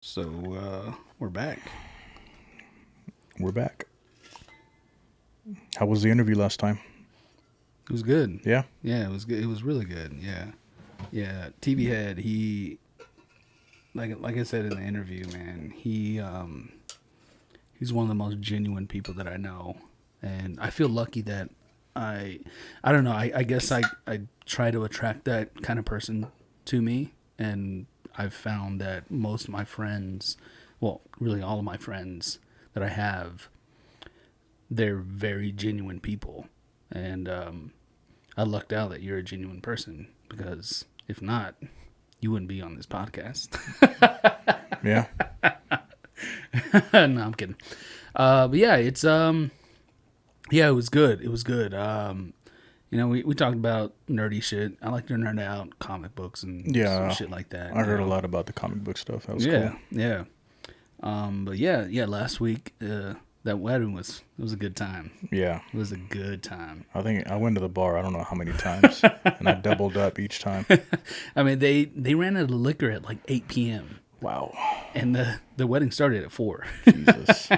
We're back. We're back. How was the interview last time? It was good. Yeah? Yeah, it was good. It was really good. Yeah. Yeah. TV Head, he like I said in the interview, man, he's one of the most genuine people that I know. And I feel lucky that I don't know, I guess I try to attract that kind of person to me, and I've found that most of my friends, well, really all of my friends that I have, they're very genuine people. And I lucked out that you're a genuine person, because if not, you wouldn't be on this podcast. Yeah? No, I'm kidding. But yeah, yeah, it was good. It was good. We talked about nerdy shit. I like to nerd out comic books and some Yeah. shit like that. I heard a lot about the comic book stuff. That was Yeah, cool. yeah. But yeah. Last week, that wedding was a good time. Yeah. It was a good time. I think I went to the bar I don't know how many times. And I doubled up each time. I mean, they ran out of liquor at like 8 p.m. Wow. and the wedding started at 4. Jesus.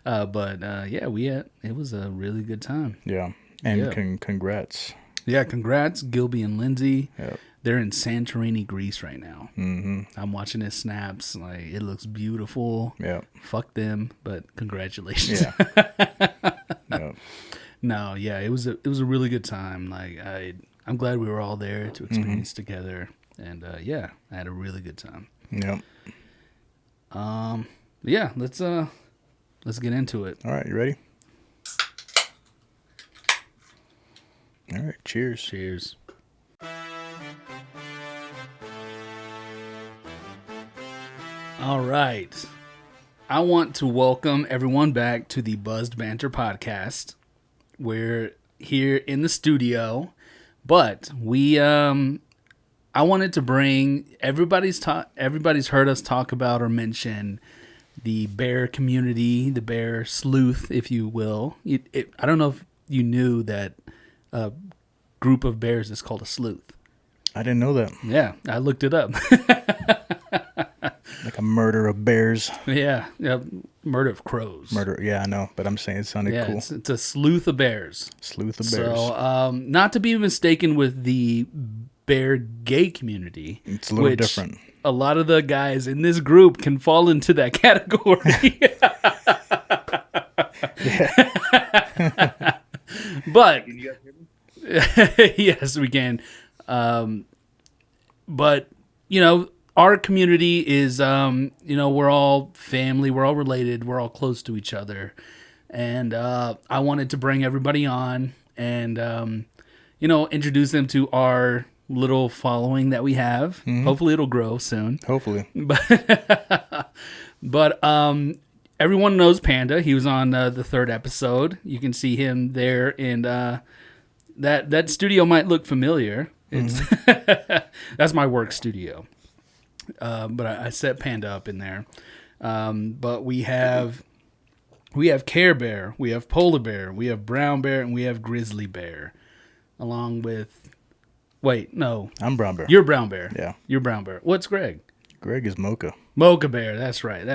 But it was a really good time. Yeah. And Yeah. congrats. Yeah, congrats, Gilby and Lindsay. Yep. They're in Santorini, Greece right now. Mm-hmm. I'm watching his snaps. Like, it looks beautiful. Yep. Fuck them, but congratulations. Yeah. Yep. No, yeah, it was a really good time. Like, I'm glad we were all there to experience together. And I had a really good time. Yep. Yeah, let's get into it. All right, you ready? All right, cheers. Cheers. All right. I want to welcome everyone back to the Buzzed Banter podcast. We're here in the studio, but I wanted to bring everybody's heard us talk about or mention the bear community, the bear sleuth, if you will. I don't know if you knew that a group of bears is called a sleuth. I didn't know that. Yeah, I looked it up. Like a murder of bears. Yeah, murder of crows. Murder. Yeah, I know. But I'm saying it sounded Yeah, cool. it's a sleuth of bears. Sleuth of bears. So, not to be mistaken with the bear gay community. It's a little which different. A lot of the guys in this group can fall into that category. But yes, we can. But our community is we're all family, we're all related, we're all close to each other, and I wanted to bring everybody on and introduce them to our little following that we have. Hopefully it'll grow soon. Hopefully. But everyone knows Panda. He was on the third episode. You can see him there, and that studio might look familiar. It's that's my work studio. But I set Panda up in there. But we have Care Bear, we have Polar Bear, we have Brown Bear, and we have Grizzly Bear, along with. Wait, no. I'm Brown Bear. You're Brown Bear. Yeah. You're Brown Bear. What's Greg? Greg is Mocha. Mocha Bear. That's right.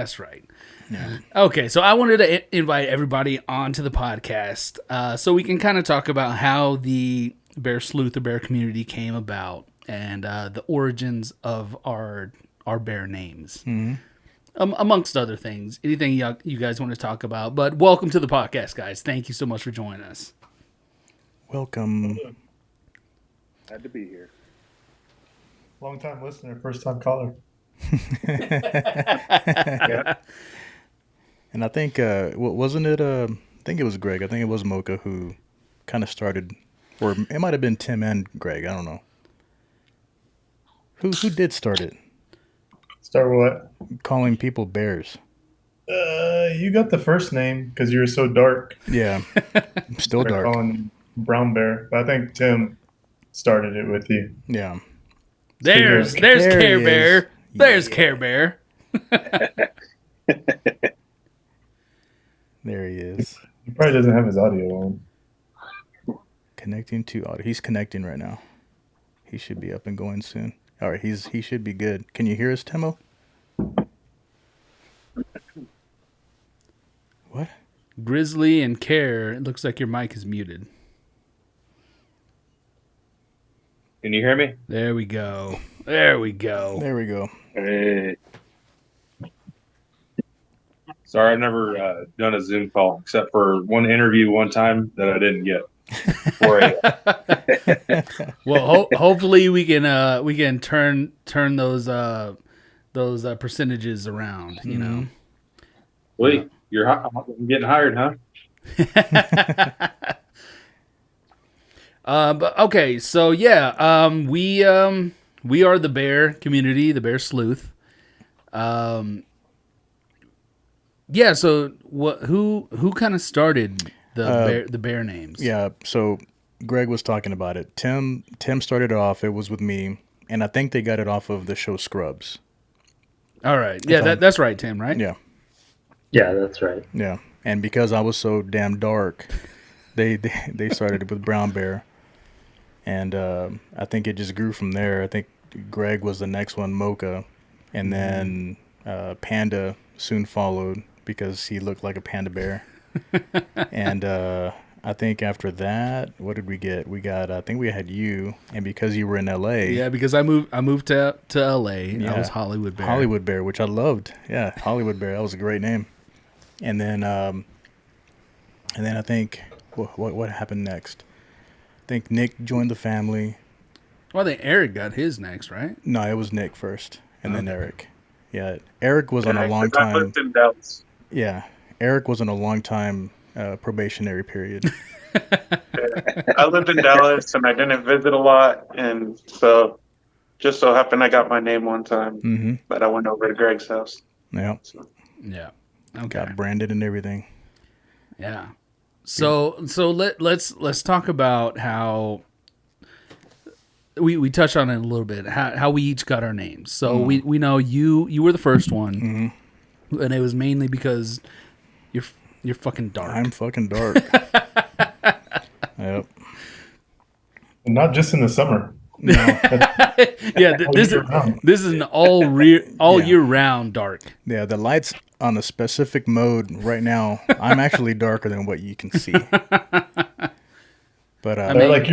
Yeah. Okay, so I wanted to invite everybody onto the podcast so we can kind of talk about how the Bear Sleuth, the bear community, came about, and the origins of our bear names, amongst other things. Anything you guys want to talk about? But welcome to the podcast, guys. Thank you so much for joining us. Welcome. Had to be here. Long time listener, first time caller. Yeah. And I think, wasn't it, I think it was Greg. I think it was Mocha who kind of started, or it might have been Tim and Greg. I don't know. Who did start it? Start with what? Calling people bears. You got the first name because you were so dark. Yeah. Still They're dark. calling Brown Bear. But I think Tim started it with you. Yeah. There's There Care he Bear. is. There's Yeah. Care Bear. There he is. He probably doesn't have his audio on. Connecting to audio. He's connecting right now. He should be up and going soon. All right. He should be good. Can you hear us, Timo? What? Grizzly and Care, it looks like your mic is muted. Can you hear me? There we go. There we go. There we go. Hey, Sorry, I've never done a Zoom call except for one interview one time that I didn't get. Well, hopefully we can turn those percentages around. You know. Wait, you're getting hired, huh? But okay, so yeah, we are the bear community, the bear sleuth. Yeah. So who kind of started the bear names? Yeah, so Greg was talking about it. Tim started off. It was with me, and I think they got it off of the show Scrubs. All right. Yeah, that's right, Tim. Right. Yeah, Yeah, that's right. yeah. And because I was so damn dark, they started with Brown Bear, and I think it just grew from there. I think Greg was the next one, Mocha, and then Panda soon followed because he looked like a panda bear. And I think after that, what did we get? We got I think we had you, and because you were in LA, Yeah, because I moved to LA. Yeah. I was Hollywood Bear. Hollywood Bear, which I loved. Yeah, Hollywood Bear, that was a great name. And then I think what happened next? I think Nick joined the family. Well, I think Eric got his next, right? No, it was Nick first, and then Eric. Yeah, Eric was on a I long time. lived in Dallas. Yeah, Eric was on a long time probationary period. I lived in Dallas and I didn't visit a lot, and so just so happened I got my name one time, Mm-hmm. but I went over to Greg's house. Yeah, Yeah. Okay. got branded and everything. Yeah. So let's talk about how we touched on it a little bit. How we each got our names. So we know you were the first one, and it was mainly because you're fucking dark. I'm fucking dark. Yep. And not just in the summer. No. Yeah, this year round. is an all Yeah. year round dark. Yeah, the light's on a specific mode right now. I'm actually darker than what you can see. But I mean- Like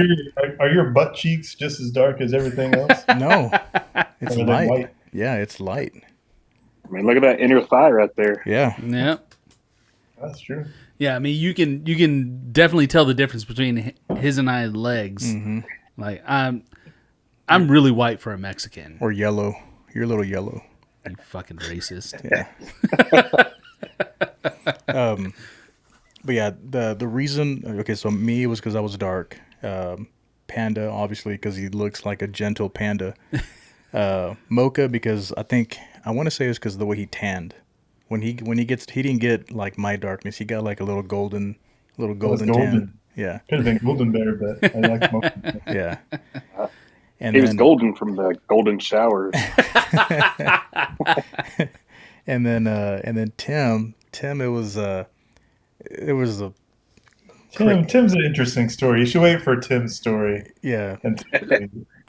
are your butt cheeks just as dark as everything else? no, it's Or are they light. white? Yeah, it's light. I mean, look at that inner thigh right there. Yeah, Yeah. That's true. Yeah, I mean you can definitely tell the difference between his and I's legs. Mm-hmm. Like I'm really white for a Mexican. or yellow. You're a little yellow. You fucking racist. Yeah. But yeah, the reason. Okay, so me was because I was dark. Panda, obviously, because he looks like a gentle panda. Mocha, because I want to say it's because of the way he tanned. When he didn't get like my darkness. He got like a little golden tan. golden. Yeah, Could have been Golden Bear, but I like Mocha. yeah. And He was then, golden from the golden showers. and then Tim, it was a Tim's an interesting story. You should wait for Tim's story. yeah. And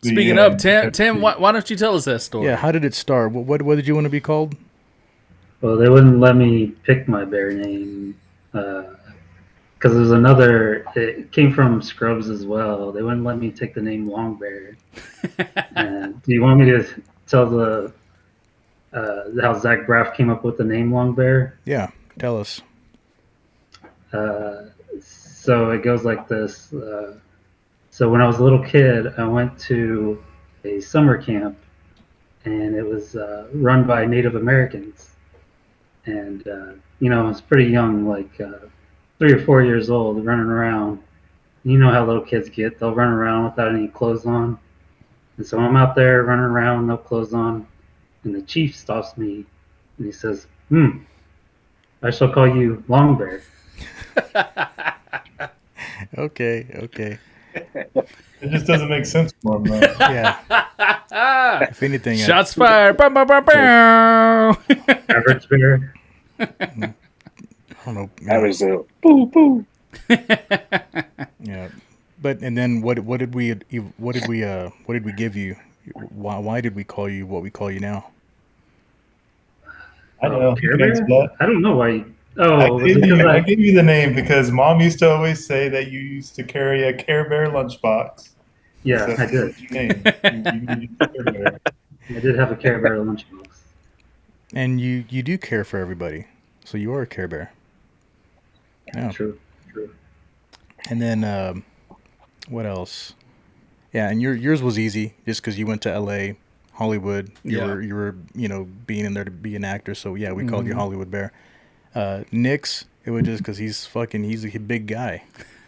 Speaking of Tim, why don't you tell us that story? Yeah, how did it start? What did you want to be called? Well, they wouldn't let me pick my bear name because there's another. It came from Scrubs as well. They wouldn't let me take the name Long Bear. And do you want me to tell the how Zach Braff came up with the name Long Bear? Yeah, tell us. So it goes like this. So when I was a little kid, I went to a summer camp, and it was run by Native Americans. And, I was pretty young, like 3 or 4 years old, running around. You know how little kids get. They'll run around without any clothes on. And so I'm out there running around, no clothes on. And the chief stops me, and he says, I shall call you Long Bear. Okay. it just doesn't make sense for him. Though. Yeah. If anything, Shots fired. Bow, bow, bow, bow. Average bear. I don't know. That was a boo boo. Yeah. But and then what did we give you? Why did we call you what we call you now? I know. You Care can Bear? answer that. I don't know why. I Oh, was it gave, because I gave you the name because Mom used to always say that you used to carry a Care Bear lunchbox. Yeah, So I did. that's your name. You Care Bear. I did have a Care Bear lunchbox. And you do care for everybody, so you are a Care Bear. Yeah. True. And then what else? Yeah, and yours was easy just because you went to L.A., Hollywood. You were being in there to be an actor. So yeah, we called you Hollywood Bear. Nick's, it was just because he's a big guy,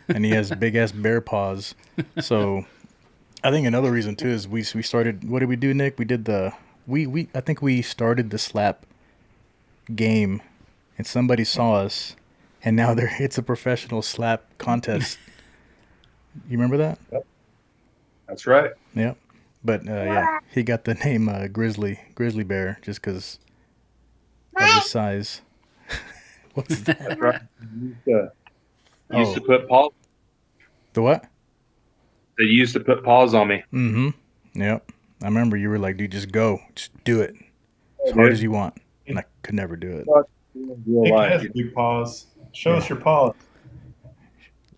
and he has big ass bear paws. So I think another reason too is we started. What did we do, Nick? We did I think we started the slap game, and somebody saw us, and now it's a professional slap contest. You remember that? That's right. Yeah. But yeah, he got the name Grizzly Bear just because of his size. What's that? That's right. You used to Oh, put paws. the what? They used to put paws on me. Mm-hmm. Yep. I remember you were like, dude, just go. Just do it. As hard as you want. And I could never do it. Real Nick life. has big paws. Show us your paws.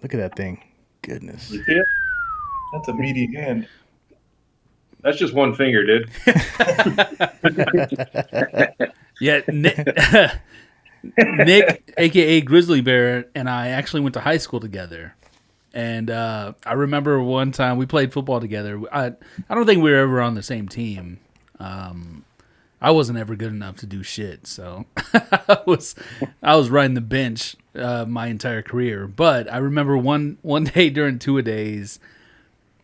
Look at that thing. Goodness. You see it? That's a meaty hand. That's just one finger, dude. Yeah, Nick, aka Grizzly Bear, and I actually went to high school together. And I remember one time we played football together. I don't think we were ever on the same team. I wasn't ever good enough to do shit, so I was riding the bench my entire career. But I remember one day during two-a-days,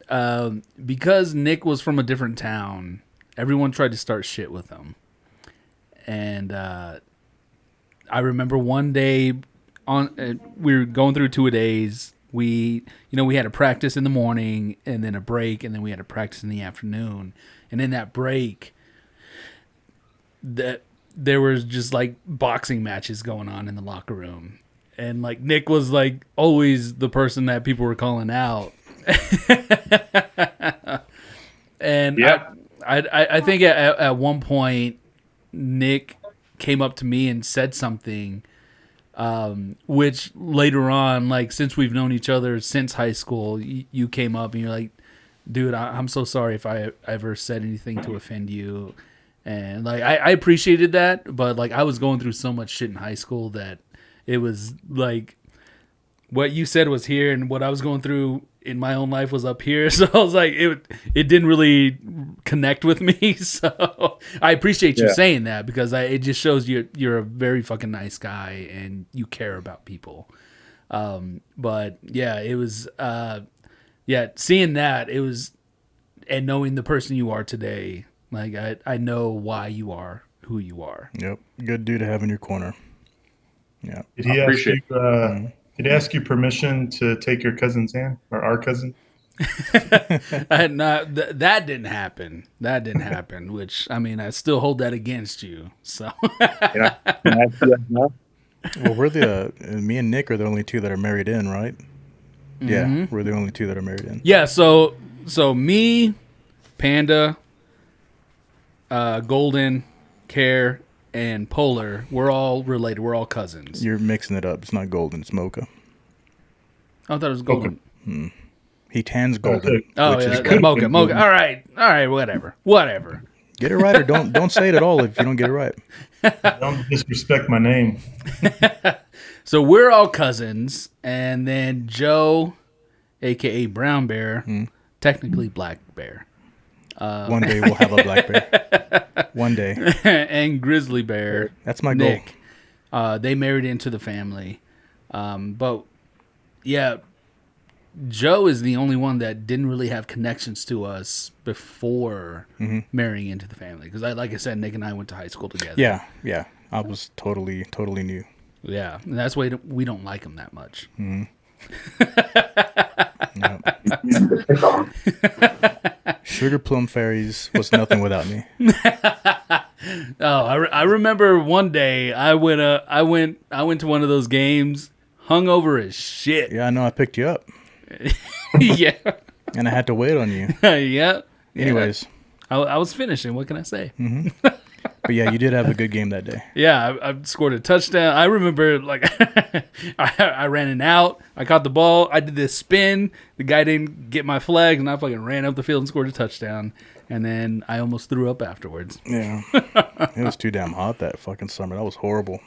because Nick was from a different town, everyone tried to start shit with him. And I remember one day we were going through two-a-days. We had a practice in the morning and then a break, and then we had a practice in the afternoon. And in that break, there was just like boxing matches going on in the locker room. And like Nick was like always the person that people were calling out. And Yep. I think at one point Nick came up to me and said something, which later on, like since we've known each other since high school, you came up and you're like, dude, I'm so sorry if I ever said anything to offend you. And like I appreciated that, but like I was going through so much shit in high school that it was like what you said was here and what I was going through in my own life was up here. So I was like, it didn't really connect with me. So I appreciate you saying that because it just shows you're a very fucking nice guy and you care about people. But yeah, it was, seeing that it was, and knowing the person you are today, like I know why you are who you are. Yep. Good dude to have in your corner. Yeah. Did he ask you? Did he ask you permission to take your cousin's hand or our cousin? That didn't happen. That didn't happen. Which I mean, I still hold that against you. So. Well, we're me and Nick are the only two that are married in, right? Mm-hmm. Yeah, we're the only two that are married in. Yeah. So me, Panda, Golden, Care, and Polar, we're all related. We're all cousins. You're mixing it up. It's not Golden. It's Mocha. I thought it was Golden. He tans Golden. Oh, yeah, Mocha. All right, whatever. Get it right or don't say it at all if you don't get it right. Don't disrespect my name. So we're all cousins, and then Joe, a.k.a. Brown Bear, technically Black Bear. One day we'll have a black bear. One day. And Grizzly Bear. That's my Nick. They married into the family. But yeah, Joe is the only one that didn't really have connections to us before marrying into the family. Because like I said, Nick and I went to high school together. Yeah. I was totally new. Yeah, and that's why we don't like him that much. Sugar Plum Fairies was nothing without me. I remember one day I went to one of those games, hungover as shit. Yeah, I know. I picked you up. Yeah, and I had to wait on you. Yeah. Anyways, I was finishing. What can I say? But yeah, you did have a good game that day. Yeah, I scored a touchdown. I remember, like, I ran an out. I caught the ball. I did this spin. The guy didn't get my flag, and I fucking ran up the field and scored a touchdown. And then I almost threw up afterwards. Yeah. It was too damn hot that fucking summer. That was horrible.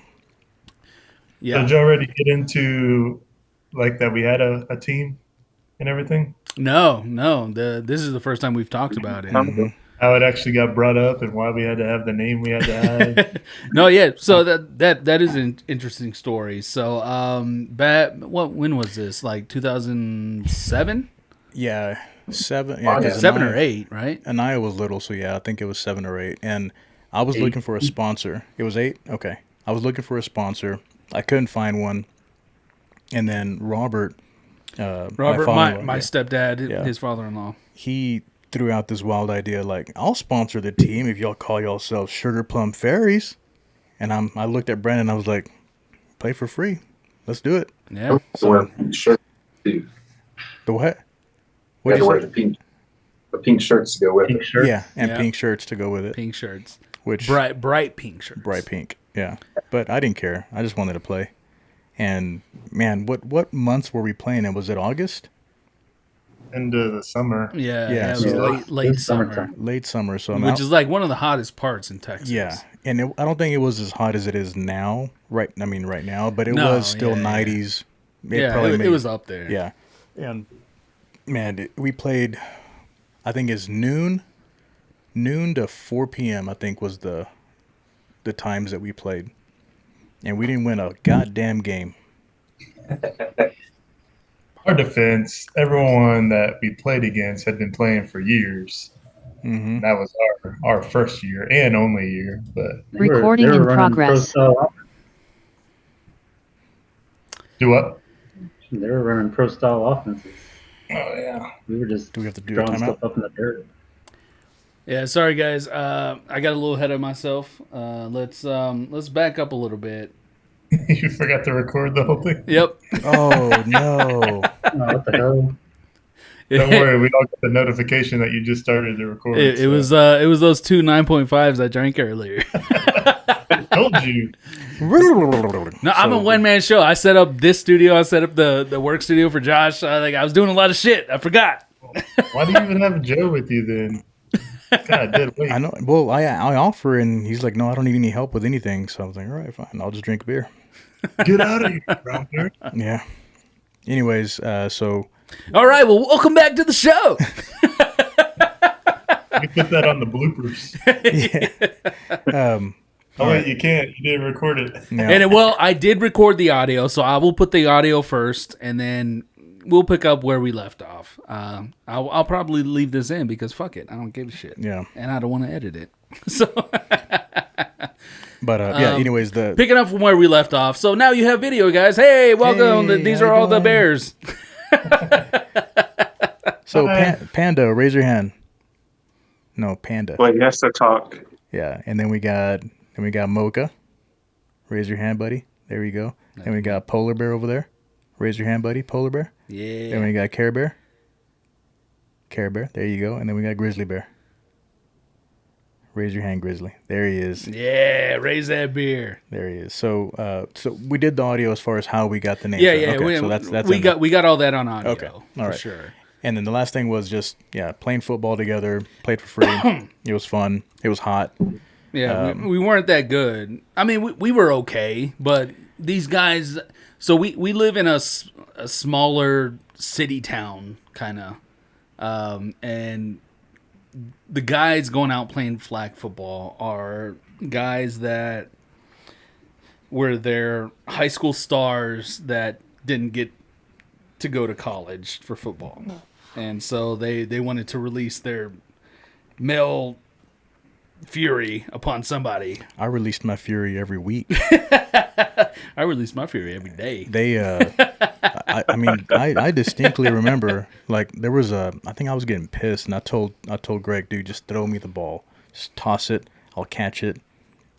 Yeah. Did you already get into like that we had a team and everything? No. This is the first time we've talked about it. How it actually got brought up and why we had to have the name we had to have. No, yeah. So that is an interesting story. So, when was this? Like 2007? Yeah. 7. Yeah, 'cause 7 or Anaya- 8, right? Anaya was little, so yeah, I think it was 7 or 8. And I was looking for a sponsor. It was 8? Okay. I was looking for a sponsor. I couldn't find one. And then Robert, My father-in-law, yeah, stepdad, Yeah. his father-in-law. he threw out this wild idea like, I'll sponsor the team if y'all call yourselves Sugar Plum Fairies. And I looked at Brandon, I was like, play for free. Let's do it. Yeah. So, Wear shirt too. the what? You What'd gotta you wear say? the pink shirts to go with Pink it. shirt. Yeah, and Yeah. pink shirts to go with it. Pink shirts. Which Bright pink shirts. bright pink. Yeah. But I didn't care. I just wanted to play. And man, what months were we playing in? Was it August? Into the summer. Yeah. Yeah, It was so- late It's summer. summertime. Late summer, so I'm Which out. is like one of the hottest parts in Texas. Yeah, and I don't think it was as hot as it is now. Right now, but it No, was still yeah. 90s. It was up there. Yeah, and man, we played. I think it's noon to 4 p.m. I think was the times that we played, and we didn't win a goddamn game. Our defense, everyone that we played against had been playing for years. Hmm. That was our first year and only year. But Recording they were in running progress. pro-style offense. do what? They were running pro-style offenses. Oh yeah. We were just Do we have to do a throwing timeout? stuff up in the dirt. Yeah, sorry guys. I got a little ahead of myself. Let's back up a little bit. You forgot to record the whole thing. Yep. Oh no! Oh, what the hell? Don't worry, we all got the notification that you just started to record. It so. was those 2 9.5s I drank earlier. I told you. No, I'm a one-man show. I set up this studio. I set up the work studio for Josh. I was doing a lot of shit. I forgot. Why do you even have Joe with you then? God, dead weight. I know. Well, I offer, and he's like, "No, I don't need any help with anything." So I was like, "All right, fine. I'll just drink beer." Get out of here, brown bear. Yeah. Anyways, so All right. Well, welcome back to the show. You put that on the bloopers. Oh wait, you can't. You didn't record it. no, And I did record the audio, so I will put the audio first, and then we'll pick up where we left off. I'll probably leave this in because fuck it, I don't give a shit. yeah. And I don't want to edit it. So But yeah. Anyways, picking up from where we left off. So now you have video, guys. Hey, welcome. Hey, These how are you all the doing? bears. so Hi. Panda, raise your hand. No, Panda. Wait, he has to talk. Yeah, and then we got Mocha. Raise your hand, buddy. There we go. And we got Polar Bear over there. Raise your hand, buddy. Polar Bear. Yeah. Then we got Care Bear. Care Bear. There you go. And then we got Grizzly Bear. Raise your hand, Grizzly. There he is. Yeah, raise that beer. There he is. So we did the audio as far as how we got the name. Yeah, Okay, yeah. so that's we in got we got all that on audio. Okay, all for right. sure. And then the last thing was just playing football together. Played for free. It was fun. It was hot. Yeah, we weren't that good. I mean, we were okay, but these guys. So we live in a smaller city town, kind of, and the guys going out playing flag football are guys that were their high school stars that didn't get to go to college for football, and so they wanted to release their male fury upon somebody. I released my fury every week. I release my fury every day. They, I mean, I distinctly remember like there was I think I was getting pissed, and I told Greg, dude, just throw me the ball, just toss it, I'll catch it,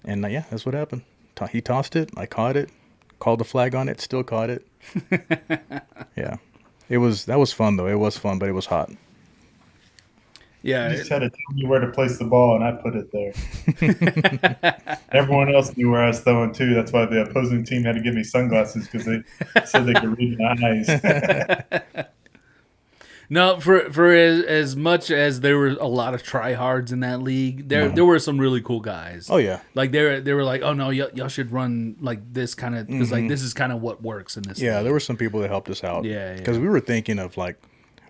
and yeah, that's what happened. He tossed it, I caught it, called the flag on it, still caught it. Yeah, that was fun though. It was fun, but it was hot. Yeah. You just had to tell me where to place the ball, and I put it there. Everyone else knew where I was throwing too. That's why the opposing team had to give me sunglasses because they said they could read my eyes. No, for as much as there were a lot of tryhards in that league, there were some really cool guys. Oh yeah, Like they were like, oh no, y'all should run like this kind of because like this is kind of what works in this. yeah. league. There were some people that helped us out. Yeah, because we were thinking of like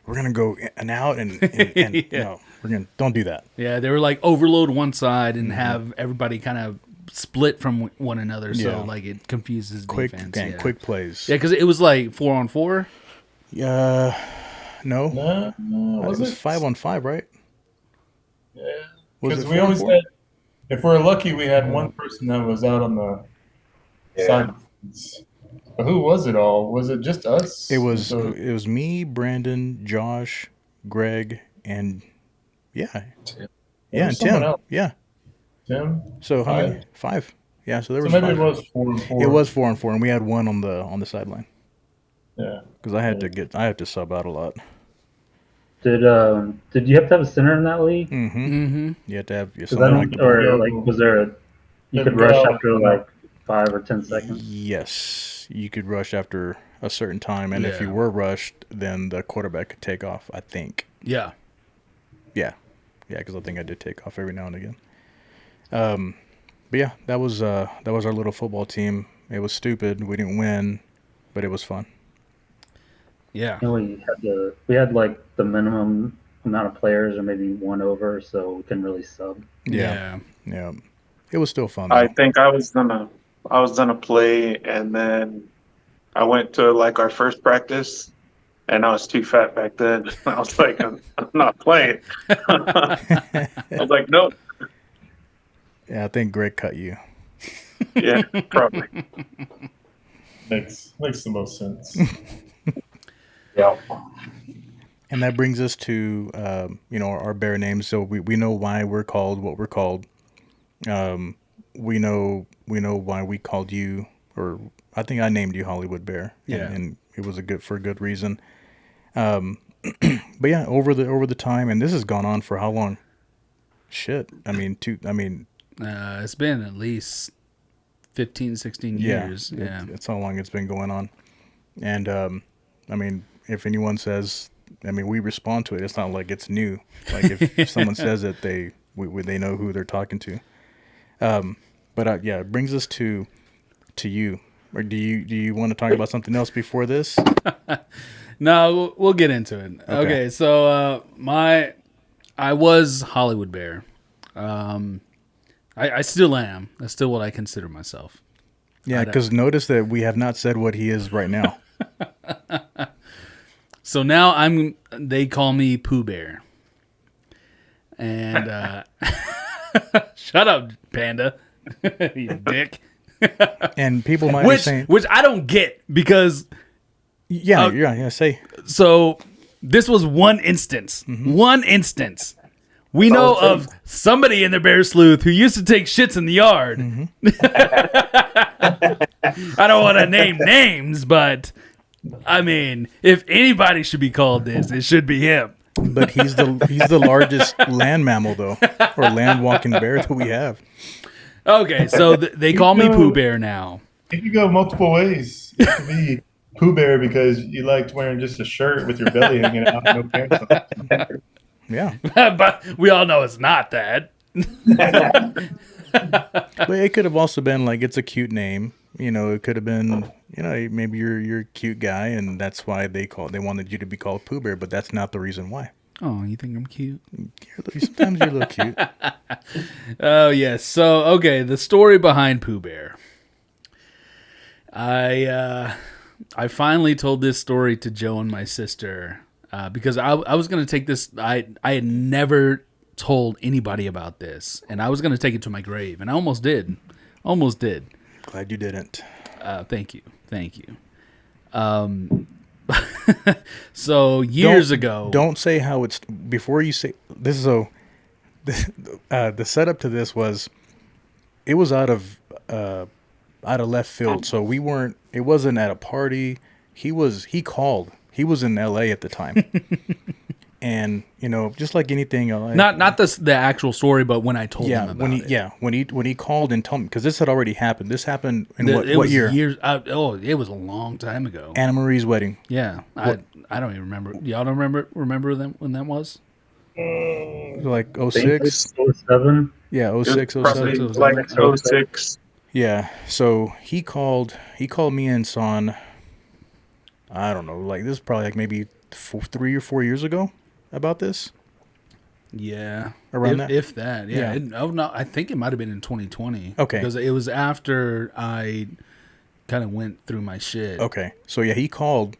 we're gonna go in and out and Yeah. no, we're gonna don't do that. Yeah, they were like overload one side and have everybody kind of split from one another, so Yeah. like it confuses Quick defense. and Yeah. quick plays. Yeah, because it was like 4-on-4. No, No, it was was it 5-on-5, right? Yeah, Was because it we always 4-on-4? had. If we're lucky, we had one person that was out on the sidelines. But who was it all? Was it just us? It was So- me, Brandon, Josh, Greg, and yeah, There and was someone Tim. else. Yeah. Tim. So how many? 5? 5. Yeah. So there So was maybe 5. it was 4-4. It was 4-on-4, and we had one on the sideline Yeah. because I had to sub out a lot. Did you have to have a center in that league? Mm-hmm. Mm-hmm. You had to have 'Cause I someone don't, like the or like was there a you could rush after like 5 or 10 seconds? Yes, you could rush after a certain time, and if you Yeah. were rushed, then the quarterback could take off. I think. Yeah. Yeah, because I think I did take off every now and again. But yeah, that was our little football team. It was stupid. We didn't win, but it was fun. Yeah. And we had like the minimum amount of players or maybe one over, so we couldn't really sub. Yeah. It was still fun. I Though. think I was gonna play, and then I went to like our first practice, and I was too fat back then. I was like, I'm not playing. I was like, nope. Yeah, I think Greg cut you. Yeah, probably. Makes the most sense. Yeah. And that brings us to our bear names. So we know why we're called what we're called. We know why we called you, or I think I named you Hollywood Bear. Yeah. And it was for a good reason. But yeah, over the time, and this has gone on for how long? Shit. It's been at least 15, 16 years. Yeah. That's how long it's been going on. And if anyone says, we respond to it. It's not like it's new. Like if someone says it, they know who they're talking to. But it brings us to you. Or do you want to talk about something else before this? No, we'll get into it. Okay, so I was Hollywood Bear. I still am. That's still what I consider myself. Yeah, because notice that we have not said what he is right now. So now they call me Pooh Bear. And shut up, Panda. You dick. And people might be saying, which I don't get because say. so this was one instance. One instance. We know of somebody in the Bear Sleuth who used to take shits in the yard. I don't want to name names, but if anybody should be called this, it should be him. But he's the largest land mammal though, or land walking bear that we have. Okay, so they call me Pooh Bear now. It could go multiple ways. It could be Pooh Bear because you liked wearing just a shirt with your belly hanging out, no pants on. Yeah. But we all know it's not that. But it could have also been like it's a cute name. It could have been, maybe you're a cute guy and that's why they wanted you to be called Pooh Bear, but that's not the reason why. Oh, you think I'm cute? Sometimes you're a little cute. Oh, yes. So, okay, the story behind Pooh Bear. I finally told this story to Joe and my sister because I was going to take this. I had never told anybody about this, and I was going to take it to my grave, and I almost did. Glad you didn't. Thank you. So years ago. Don't say how it's before you say this is the setup to this was it was out of left field. So it wasn't at a party. He called. He was in LA at the time. And just like anything, Not the actual story, but when I told him about it. when he called and told me, because this had already happened. This happened in It what was year? Years. It was a long time ago. Anna Marie's wedding. Yeah, I don't even remember. Y'all don't remember them when that was? Like 06? 07. Yeah, 06, Probably 07. like 06. Yeah. So he called me and Son. I don't know. Like this is probably like maybe 3 or 4 years ago about this. Yeah, Around that? if that. Yeah. Yeah. No, I think it might have been in 2020. Okay. Because it was after I kind of went through my shit. Okay. So yeah, he called,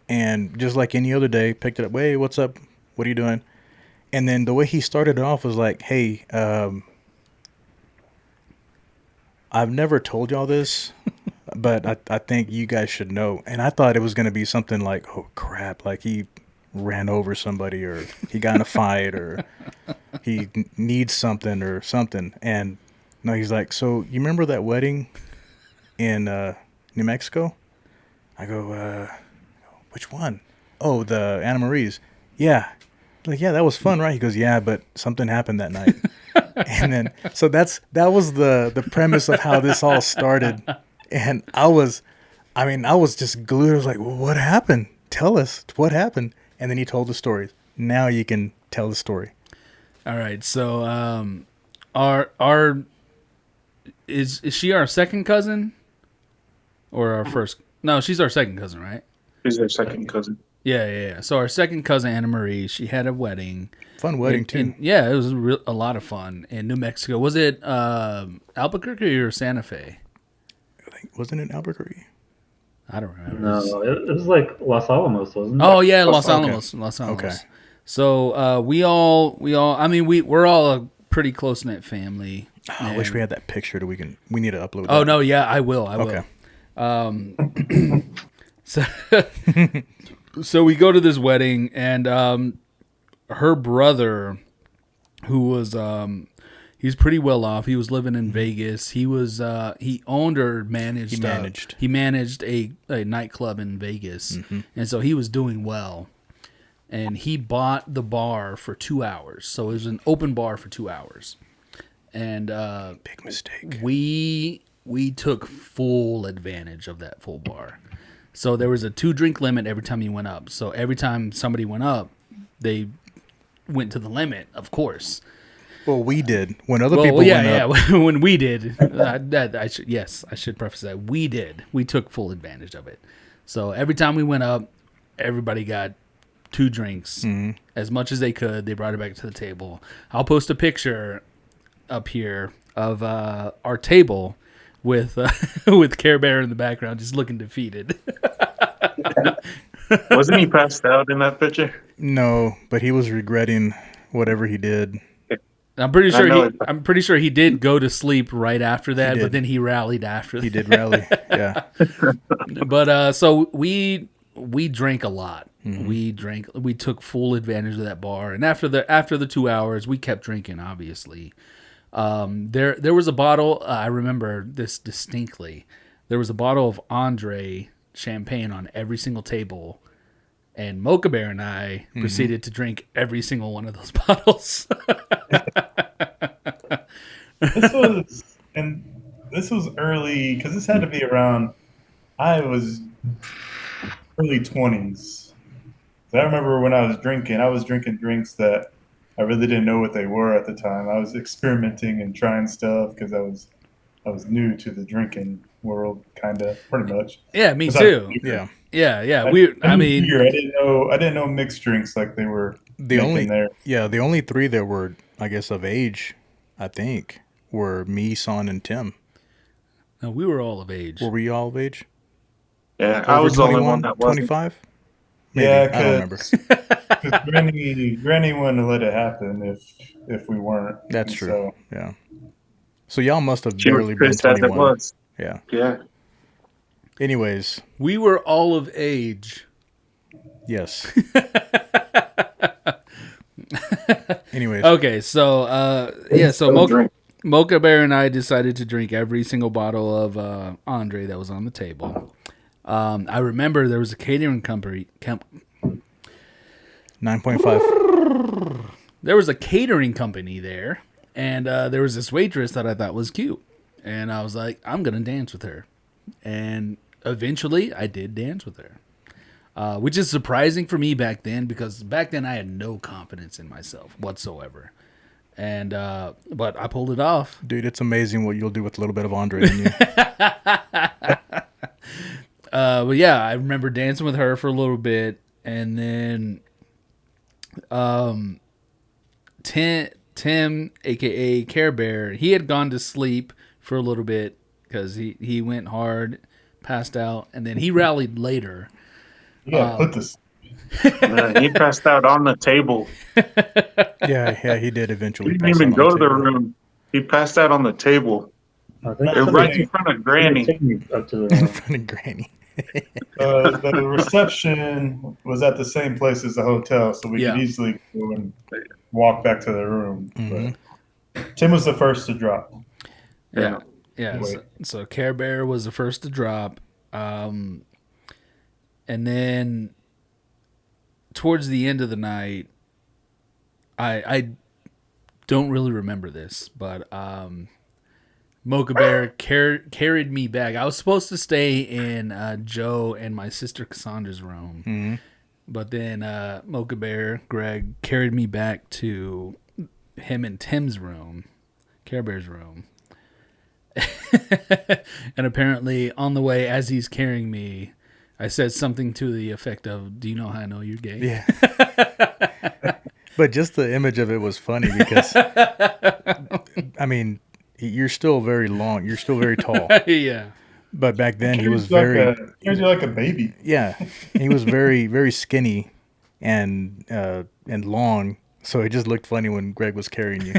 and just like any other day, picked it up. Hey, what's up? What are you doing? And then the way he started it off was like, hey, I've never told y'all this, but I think you guys should know. And I thought it was going to be something like, oh, crap, like he ran over somebody or he got in a fight or he needs something or something. And no, he's like, so you remember that wedding in New Mexico? I go, which one? Oh, the Anna Marie's. Yeah. Like, yeah, that was fun, right? He goes, yeah, but something happened that night. And then, so that was the premise of how this all started. And I was just glued. I was like, well, what happened? Tell us what happened. And then he told the story. Now you can tell the story. All right. So, is she our second cousin or our first? No, she's our second cousin, right? He's their second cousin. Yeah. So our second cousin, Anna Marie, she had a wedding. Fun wedding, too. Yeah, it was a lot of fun in New Mexico. Was it Albuquerque or Santa Fe? I think, wasn't it Albuquerque? I don't remember. No, it was like Los Alamos, wasn't it? Oh, yeah, Los Okay. Alamos. Los Alamos. Okay. So we're all a pretty close-knit family. I wish we had that picture. We need to upload that. Oh, no, yeah, I will. Okay. So we go to this wedding, and her brother, who was he's pretty well off. He was living in Vegas. He was he owned or managed. He managed a nightclub in Vegas, and so he was doing well. And he bought the bar for 2 hours, so it was an open bar for 2 hours. And Big mistake. we took full advantage of that full bar. So there was a 2-drink limit every time you went up. So every time somebody went up, they went to the limit, of course. Well, we did. When other people went up. Yeah. When we did, I should preface that. We did. We took full advantage of it. So every time we went up, everybody got 2 drinks, as much as they could. They brought it back to the table. I'll post a picture up here of our table with Care Bear in the background, just looking defeated. Wasn't he passed out in that picture? No, but he was regretting whatever he did. I'm pretty sure he did go to sleep right after that, but then he rallied after that. He did rally, yeah. But so we drank a lot. We took full advantage of that bar, and after the 2 hours, we kept drinking. Obviously, there was a bottle. I remember this distinctly. There was a bottle of Andre champagne on every single table, and Mocha Bear and I proceeded to drink every single one of those bottles. This was early, because this had to be around, I was early 20s. So I remember when I was drinking drinks that I really didn't know what they were at the time. I was experimenting and trying stuff because I was new to the drinking world, kind of, pretty much. Yeah, me too. Yeah. Yeah. I didn't know mixed drinks like they were The only there. the only 3 that were, I guess, of age, I think, were me, Son, and Tim. No, we were all of age. Were we all of age? Yeah, I was the only 21, one that wasn't. 25? Maybe. Yeah, I don't remember. Because Granny wouldn't let it happen if we weren't. That's true. So, Yeah. So y'all must have She was barely been pissed as it 21. was. Yeah. Yeah. Anyways, We were all of age. yes. Anyways, Okay, so so Mocha Bear and I decided to drink every single bottle of Andre that was on the table. I remember there was a catering company. 9.5. there was a catering company there, and there was this waitress that I thought was cute, and I was like, I'm gonna dance with her, and eventually I did dance with her, which is surprising for me back then, because back then I had no confidence in myself whatsoever, and but I pulled it off. Dude, it's amazing what you'll do with a little bit of Andre in you. But yeah, I remember dancing with her for a little bit, and then Tim, aka Care Bear, he had gone to sleep for a little bit because he went hard, passed out, and then he rallied later. Yeah, put this. He passed out on the table. Yeah, he did He eventually. didn't pass even out on go to the table. room. He passed out on the table. I think It was right in front of Granny. Take me up to the In room. front of Granny. The reception was at the same place as the hotel, so we Yeah. could easily go and walk back to the room. Mhm. But Tim was the first to drop. Yeah. Wait. So Care Bear was the first to drop. And then towards the end of the night, I don't really remember this, but Mocha Bear carried me back. I was supposed to stay in Joe and my sister Cassandra's room, Mhm. but then Mocha Bear, Greg, carried me back to him and Tim's room, Care Bear's room. And apparently on the way, as he's carrying me, I said something to the effect of, "Do you know how I know you're gay?" Yeah. But just the image of it was funny because, I mean, you're still very long. You're still very tall. Yeah. But back then he was Carries very, carries you like a baby. yeah, he was very, very skinny and long. So it just looked funny when Greg was carrying you.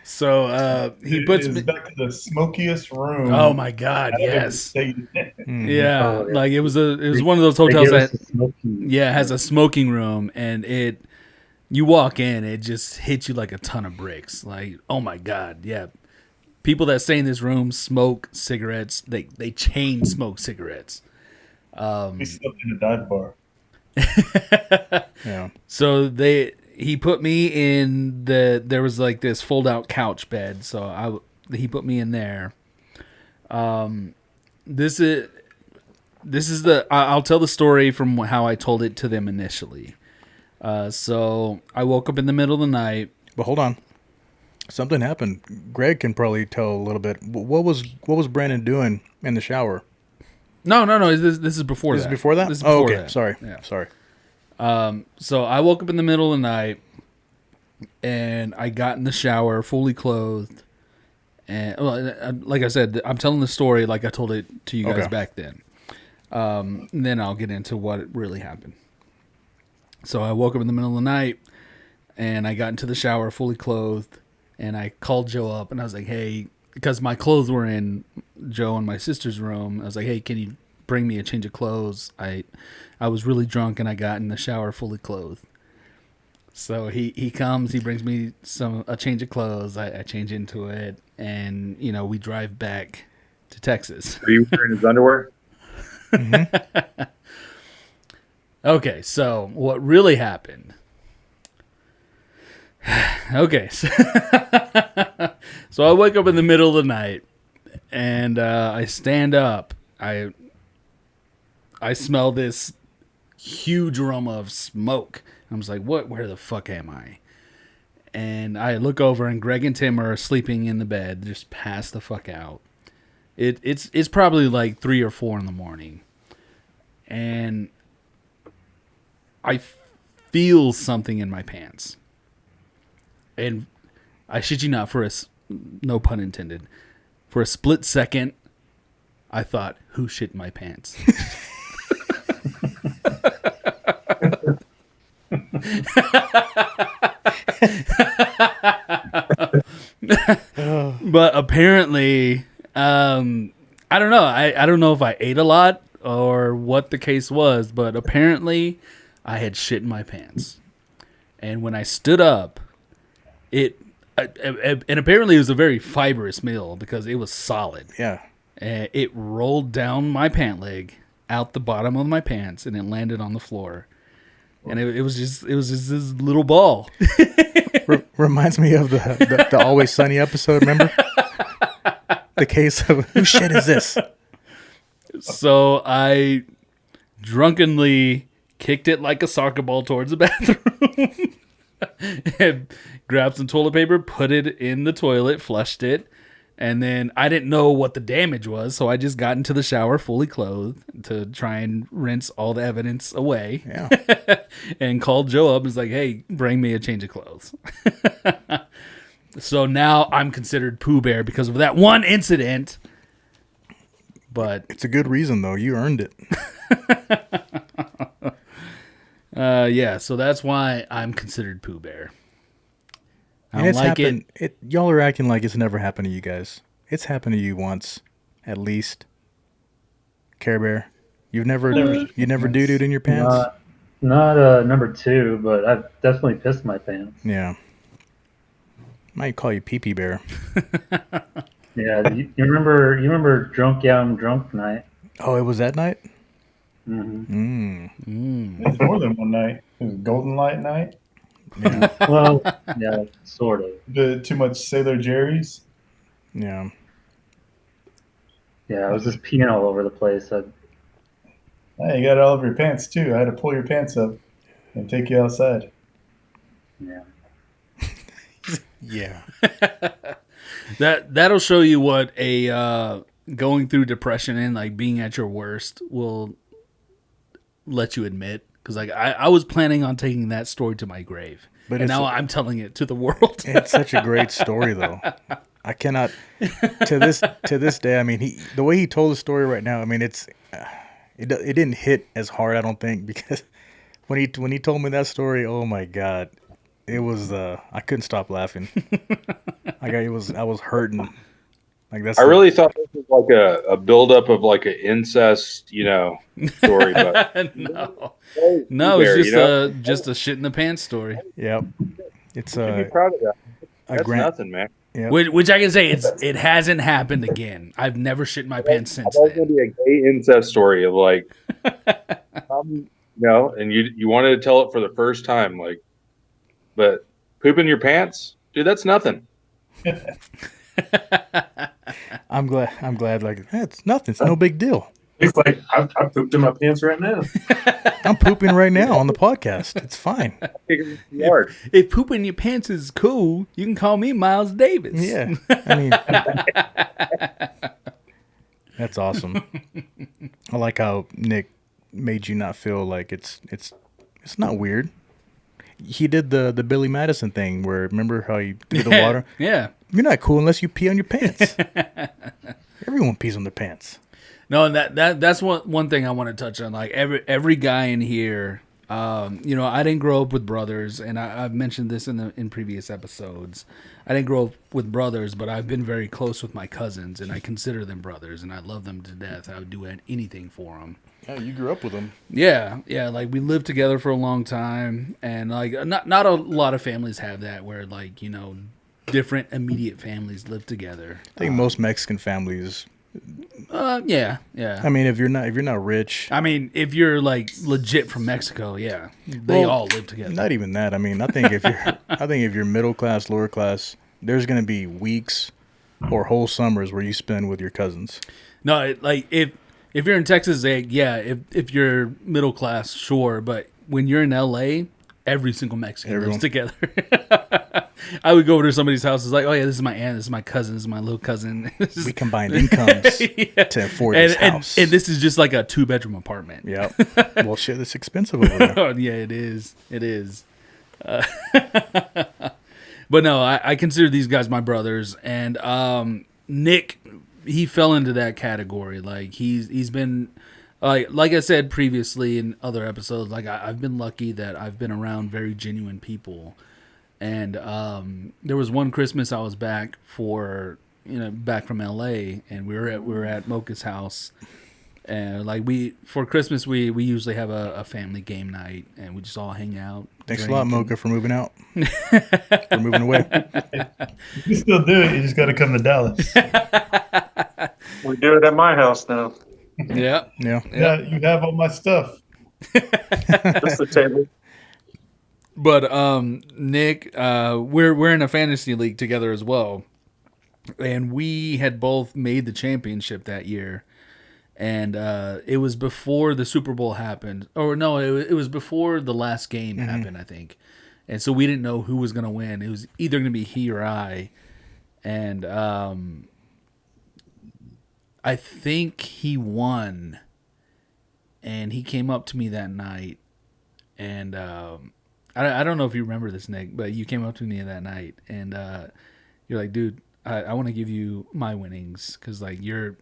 So he It puts is me. back to the smokiest room. Oh my God! I've ever Yes. stayed in. Mhm. Yeah. Oh, yeah. Like it was one of those They hotels gave us that the smoking. has a smoking room, and you walk in, it just hits you like a ton of bricks. Like, oh my God, yeah. People that stay in this room smoke cigarettes. They chain smoke cigarettes. We slept in a dive bar. Yeah. So he put me in there was like this fold out couch bed. So he put me in there. This is I'll tell the story from how I told it to them initially. So I woke up in the middle of the night. But hold on. Something happened. Greg can probably tell a little bit. What was Brandon doing in the shower? No. This is before This that. is before that? This is Oh, before okay. that. Sorry. Yeah. Sorry. So I woke up in the middle of the night, and I got in the shower fully clothed. And like I said, I'm telling the story like I told it to you guys Okay. back then. And then I'll get into what really happened. So I woke up in the middle of the night, and I got into the shower fully clothed, and I called Joe up, and I was like, "Hey," because my clothes were in Joe and my sister's room. I was like, "Hey, can you bring me a change of clothes?" I was really drunk, and I got in the shower fully clothed. So he comes, he brings me a change of clothes. I change into it, and we drive back to Texas. Are you wearing his underwear? Okay, so what really happened? Okay, so I wake up in the middle of the night, and I stand up. I smell this huge aroma of smoke. I was like, "What? Where the fuck am I?" And I look over, and Greg and Tim are sleeping in the bed, just passed the fuck out. It's probably like 3 or 4 in the morning, and I feel something in my pants. And I shit you not, no pun intended, for a split second, I thought, who shit in my pants? But apparently, I don't know. I don't know if I ate a lot or what the case was, but apparently I had shit in my pants. And when I stood up, and apparently it was a very fibrous meal because it was solid. Yeah. And it rolled down my pant leg, out the bottom of my pants, and it landed on the floor. and it was just this little ball. Reminds me of the Always Sunny episode. Remember the case of whose shit is this? So I drunkenly kicked it like a soccer ball towards the bathroom and grabbed some toilet paper, put it in the toilet, flushed it, and then I didn't know what the damage was, so I just got into the shower fully clothed to try and rinse all the evidence away. Yeah. And called Joe up and was like, hey, bring me a change of clothes. So now I'm considered Pooh Bear because of that one incident. But It's a good reason, though. You earned it. yeah, so that's why I'm considered Pooh Bear. I And don't it's like happened. Y'all are acting like it's never happened to you guys. It's happened to you once, at least. Care Bear, you never doo-dooed in your pants? Not number 2, but I've definitely pissed my pants. Yeah. Might call you Pee Pee Bear. Yeah, you remember Drunk Young Drunk Night? Oh, it was that night? Hmm. It was more than one night. It was Golden Light night. Yeah. Well, yeah, sort of. Too much Sailor Jerry's. Yeah. Yeah, I was just peeing all over the place. Hey, you got it all over your pants too. I had to pull your pants up and take you outside. Yeah. Yeah. That'll show you what a going through depression and like being at your worst will let you admit. Because like I was planning on taking that story to my grave, But and it's now I'm telling it to the world. It's such a great story, though. I cannot to this day. I mean, the way he told the story right now. I mean, it didn't hit as hard. I don't think, because when he told me that story, oh my god, it was I couldn't stop laughing. I was hurting. Like I really thought this was like a buildup of like an incest, story. But no, it's just a shit in the pants story. Yep. It's you should be proud of that. That's grand- nothing, man. Yep. Which I can say it hasn't happened again. I've never shit in my pants since That's going then. to be a gay incest story of like, and you wanted to tell it for the first time, like, but pooping your pants, dude, that's nothing. I'm glad. Like, it's nothing. It's no big deal. It's like I pooped in my pants right now. I'm pooping right now on the podcast. It's fine. If pooping your pants is cool, you can call me Miles Davis. Yeah. I mean, that's awesome. I like how Nick made you not feel like it's not weird. He did the Billy Madison thing where, remember how he did the water? Yeah. You're not cool unless you pee on your pants. Everyone pees on their pants. No, and that's one thing I want to touch on. Like every guy in here, I didn't grow up with brothers, and I've mentioned this in previous episodes. I didn't grow up with brothers, but I've been very close with my cousins, and I consider them brothers, and I love them to death. I would do anything for them. Yeah, you grew up with them. Yeah. Like we lived together for a long time, and like not a lot of families have that where like different immediate families live together. I think most Mexican families. Yeah. I mean, if you're not rich. I mean, if you're like legit from Mexico, yeah, they all live together. Not even that. I mean, I think if you're middle class, lower class, there's gonna be weeks or whole summers where you spend with your cousins. No, like if you're in Texas, if you're middle class, sure, but when you're in LA, every single Mexican lives together. I would go over to somebody's house. It's like, oh yeah, this is my aunt, this is my cousin, this is my little cousin. We combined incomes to afford this house, and this is just like a 2-bedroom apartment. Yeah. Well, shit, it's expensive over there. Oh, yeah, it is. It is. But no, I consider these guys my brothers, and Nick, he fell into that category. Like he's been. Like I said previously in other episodes, like I've been lucky that I've been around very genuine people, and there was one Christmas I was back back from LA, and we were at Mocha's house, and like for Christmas we usually have a family game night, and we just all hang out. Thanks a lot, Mocha, for moving out. For moving away. You can still do it. You just got to come to Dallas. We do it at my house now. Yeah. Yeah, you have all my stuff. Just the table. But Nick, we're in a fantasy league together as well, and we had both made the championship that year. And it was before the Super Bowl happened. Or no, it was before the last game happened, I think. And so we didn't know who was going to win. It was either going to be he or I. And I think he won. And he came up to me that night. And I don't know if you remember this, Nick, but you came up to me that night. And you're like, dude, I want to give you my winnings. Because, like, you're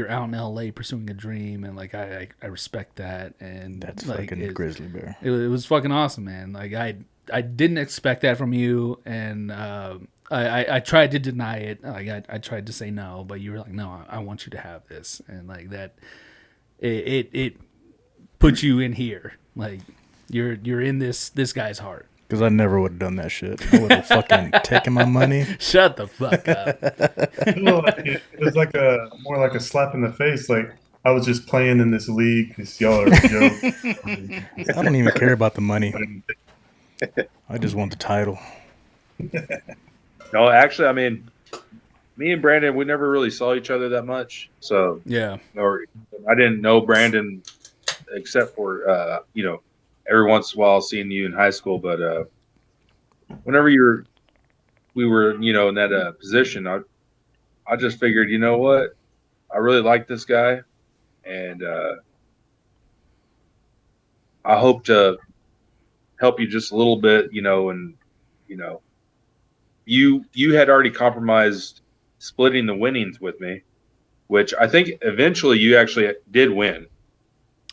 out in LA pursuing a dream, and like I respect that. And That's like, fucking grizzly bear. It was fucking awesome, man. Like I didn't expect that from you, and I tried to deny it. Like I tried to say no, but you were like, no, I want you to have this, and like that, it put you in here. Like you're in this guy's heart. Because I never would have done that shit. I would have fucking taken my money. Shut the fuck up. It was like more like a slap in the face. Like I was just playing in this league because y'all are a joke. I don't even care about the money. I just want the title. No, actually, I mean, me and Brandon, we never really saw each other that much. So Yeah. or I didn't know Brandon except for every once in a while seeing you in high school. But whenever we were in that position, I just figured, you know what, I really like this guy, and I hope to help you just a little bit, and you had already compromised splitting the winnings with me, which I think eventually you actually did win.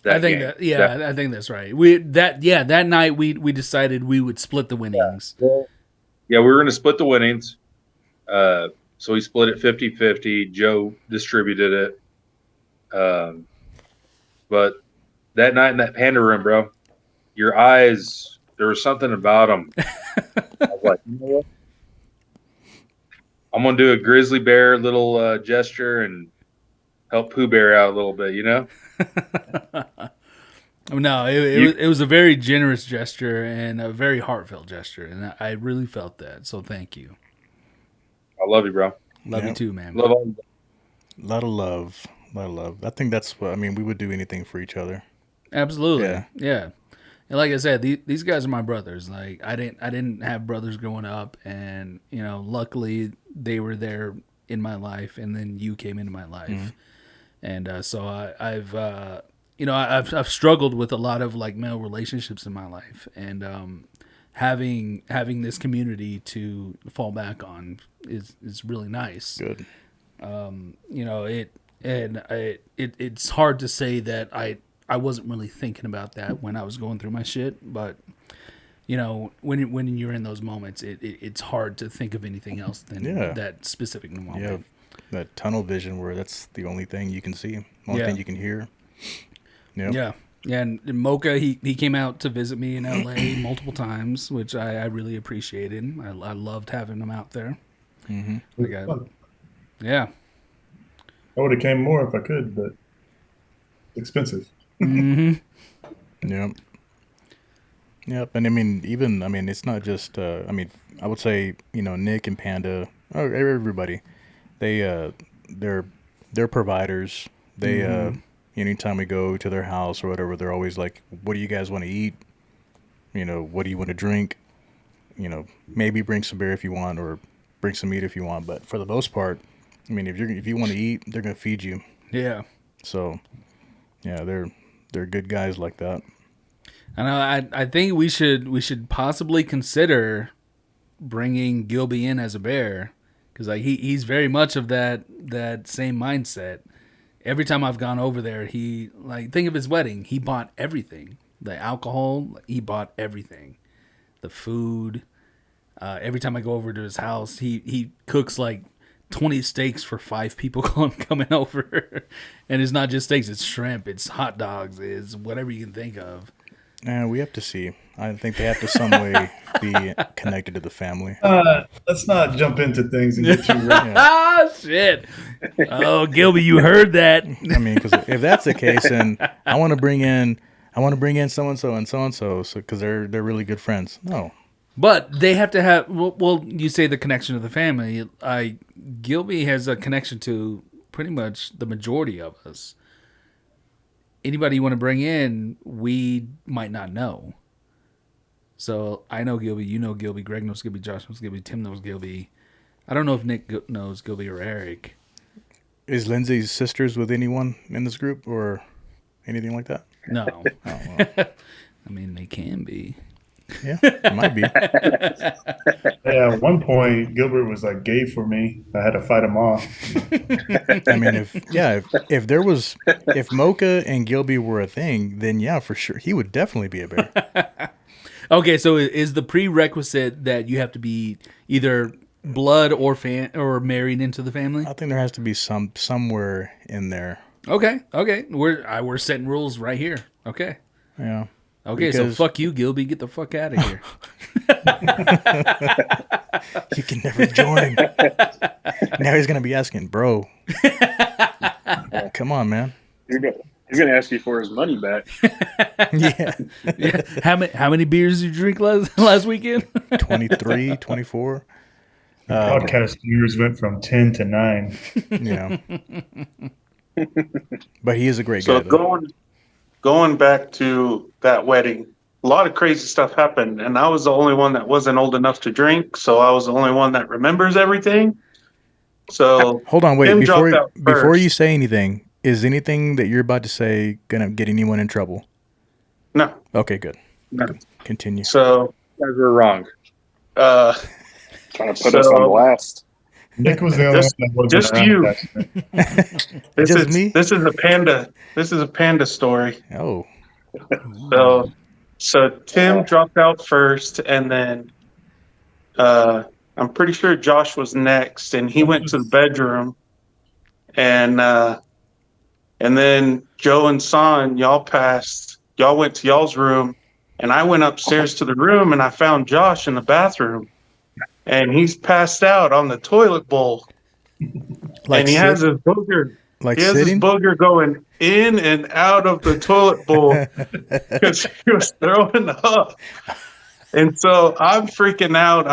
I think I think that's right. That night we decided we would split the winnings. Yeah, we were going to split the winnings. So we split it 50-50. Joe distributed it. But that night in that panda room, bro, your eyes, there was something about them. I was like, you know what? I'm going to do a grizzly bear little gesture and help Pooh Bear out a little bit, No, it was a very generous gesture and a very heartfelt gesture, and I really felt that. So thank you. I love you, bro. Love you Yep. too, man. Love all you. A lot of love. I think that's what, we would do anything for each other. Absolutely, yeah. And like I said, these guys are my brothers. Like I didn't have brothers growing up, and luckily they were there in my life, and then you came into my life, and so I've struggled with a lot of like male relationships in my life, and having this community to fall back on is really nice. Good. It's hard to say that I wasn't really thinking about that when I was going through my shit, but when you're in those moments, it's hard to think of anything else than that specific moment. Yeah, that tunnel vision where that's the only thing you can see, only thing you can hear. Yep. Yeah. Yeah, and Mocha, he came out to visit me in LA multiple times, which I really appreciated. I loved having him out there. Mm-hmm. Yeah. I would have came more if I could, but it's expensive. Mm-hmm. Yep. Yep. And it's not just, I would say, Nick and Panda, or everybody, they're providers. They, anytime we go to their house or whatever, they're always like, what do you guys want to eat? What do you want to drink? Maybe bring some beer if you want, or bring some meat if you want. But for the most part, if you want to eat, they're going to feed you. Yeah. So, yeah, they're good guys like that. I know. I think we should possibly consider bringing Gilby in as a bear, because like he's very much of that same mindset. Every time I've gone over there, he think of his wedding. He bought everything. The alcohol, he bought everything. The food. Every time I go over to his house, he cooks like 20 steaks for 5 people coming over. And it's not just steaks, it's shrimp, it's hot dogs, it's whatever you can think of. We have to see. I think they have to some way be connected to the family. Let's not jump into things and get too ready. Ah, shit. Oh, Gilby, you heard that. Because if that's the case, then I want to bring in I want to bring in so and so and so because they're really good friends. No, But they have to have. Well, you say the connection to the family. Gilby has a connection to pretty much the majority of us. Anybody you want to bring in, we might not know. So I know Gilby, you know Gilby, Greg knows Gilby, Josh knows Gilby, Tim knows Gilby. I don't know if Nick knows Gilby or Eric. is Lindsay's sisters with anyone in this group or anything like that? No. Oh, well, I mean, they can be. yeah, it might be. Yeah, at one point, Gilbert was like gay for me. I had to fight him off. I mean, if Mocha and Gilby were a thing, then yeah, for sure, he would definitely be a bear. Okay, so is the prerequisite that you have to be either blood or married into the family? I think there has to be somewhere in there. Okay. We're setting rules right here. Okay. Yeah. Okay, so fuck you, Gilby. Get the fuck out of here. You can never join. Now he's gonna be asking, bro. Come on, man. He's gonna ask you for his money back. Yeah. Yeah. How many beers did you drink last weekend? 23, 24. Podcast viewers went from 10 to 9. Yeah. But he is a great So guy. Though. going back to that wedding, a lot of crazy stuff happened, and I was the only one that wasn't old enough to drink, so I was the only one that remembers everything. So Hold on, wait. Tim Before dropped out before first. you say anything, is anything that you're about to say gonna get anyone in trouble? No. Okay, good. No. Continue. So You guys were wrong. Trying to put us on blast. Nick was the only Just- one that wasn't just around you. at that time. Just me? This is a panda. This is a panda story. Oh, So Tim dropped out first, and then I'm pretty sure Josh was next, and he went to the bedroom, and then Joe and Son, y'all went to y'all's room, and I went upstairs to the room, and I found Josh in the bathroom, and he's passed out on the toilet bowl, like and he has his booger. like He has his sitting. booger going in and out of the toilet bowl because he was throwing up. And so I'm freaking out.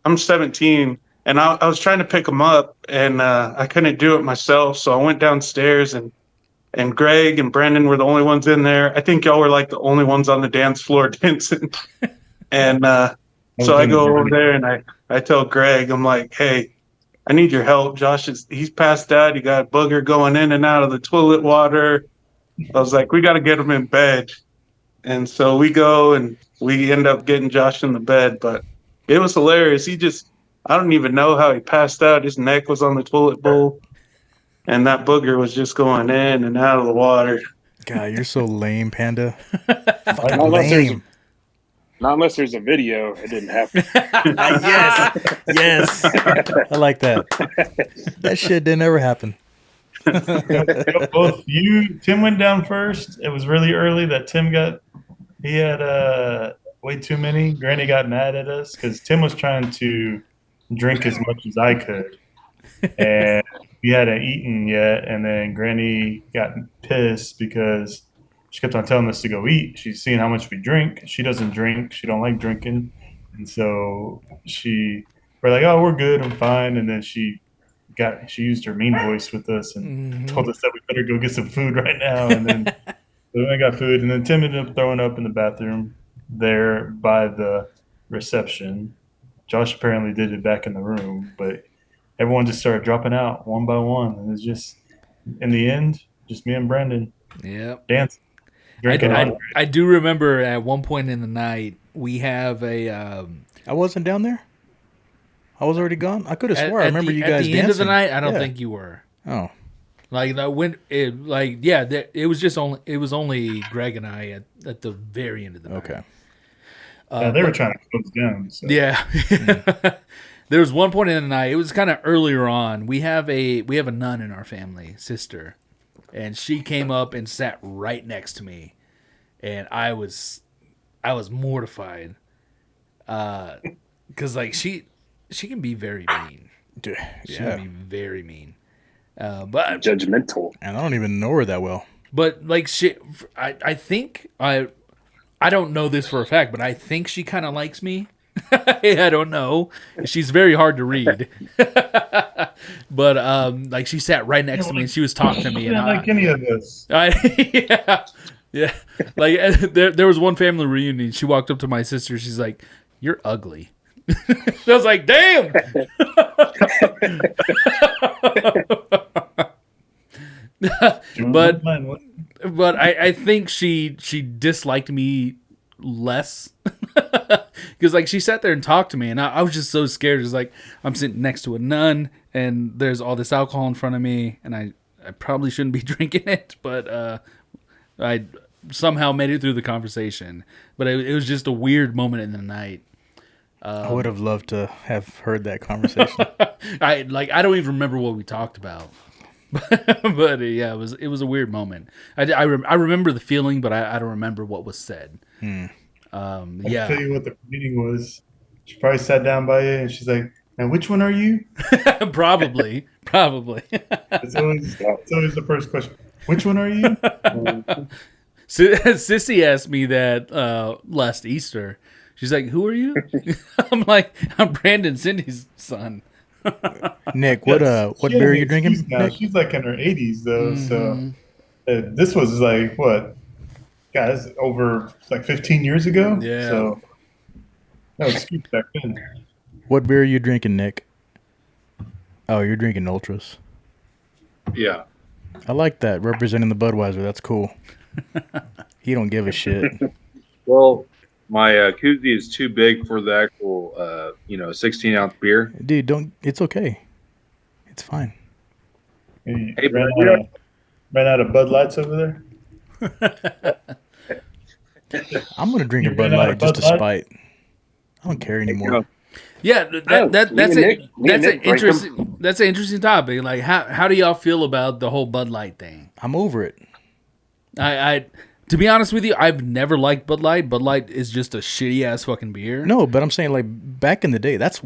I'm 17, and I was trying to pick him up, and I couldn't do it myself. So I went downstairs, and Greg and Brandon were the only ones in there. I think y'all were like the only ones on the dance floor dancing. And so I go over there, and I tell Greg, I'm like, hey, I need your help. He's passed out. He got a booger going in and out of the toilet water. I was like, we got to get him in bed. And so we go and we end up getting Josh in the bed, but it was hilarious. I don't even know how he passed out. His neck was on the toilet bowl, and that booger was just going in and out of the water. God, you're so lame, Panda. Not Fucking unless, lame. not unless there's a video. It didn't happen. Yes. I like that. That shit didn't ever happen. Both Tim went down first. It was really early that he had way too many. Granny got mad at us because Tim was trying to drink as much as I could. And we hadn't eaten yet. And then Granny got pissed because she kept on telling us to go eat. She's seeing how much we drink. She doesn't drink. She don't like drinking. And so we're like, oh, we're good. I'm fine. And then she used her mean voice with us and told us that we better go get some food right now. And then so I got food. And then Tim ended up throwing up in the bathroom there by the reception. Josh apparently did it back in the room, but everyone just started dropping out one by one. And it's just, in the end, just me and Brandon Yep. dancing. Drinking I do remember at one point in the night we have a I wasn't down there. I was already gone. I could have swore I remember you guys at the dancing. end of the night. I don't Yeah. think you were. Oh, Like that when it like yeah, it was only Greg and I at the very end of the night. okay. Yeah, they were trying to close down. So. Yeah. There was one point in the night. It was kind of earlier on. We have a nun in our family, sister, and she came up and sat right next to me, and I was mortified, because like she can be very mean. She Yeah. can be very mean, but Judgmental. And I don't even know her that well. But like I think I don't know this for a fact, but I think she kind of likes me. I don't know. She's very hard to read. But like she sat right next to me and she was talking to me, I and didn't like any of this. yeah, yeah. Like there was one family reunion. She walked up to my sister. She's like, "You're ugly." I was like, "Damn." but I think she disliked me less because like she sat there and talked to me, and I was just so scared. It's like I'm sitting next to a nun, and there's all this alcohol in front of me, and I probably shouldn't be drinking it, but I somehow made it through the conversation. But it was just a weird moment in the night. I would have loved to have heard that conversation. I don't even remember what we talked about. But yeah, it was a weird moment. I remember the feeling, but I don't remember what was said. I'll Yeah, tell you what the meeting was. She probably sat down by you and she's like, "Now, which one are you?" probably. It's always the first question. Which one are you? Sissy asked me that last Easter. She's like, "Who are you?" I'm like, "I'm Brandon Cindy's son." Nick, what beer are you drinking? Now. Nick? She's like in her 80s though, so this was like what, guys, over like 15 years ago. Yeah. So no excuse back then. What beer are you drinking, Nick? Oh, you're drinking Ultras. Yeah. I like that, representing the Budweiser. That's cool. He don't give a shit. Well, my koozie is too big for the actual, 16-ounce beer. Dude, it's okay. It's fine. Hey, Hey, ran out of Bud Lights over there. I'm gonna drink a You Bud ran out Light of just to Bud Light? spite. I don't care anymore. Yeah, that's me and Nick drank interesting. That's an interesting topic. Like, how do y'all feel about the whole Bud Light thing? I'm over it. I to be honest with you, I've never liked Bud Light. Bud Light is just a shitty ass fucking beer. No, but I'm saying like back in the day, that's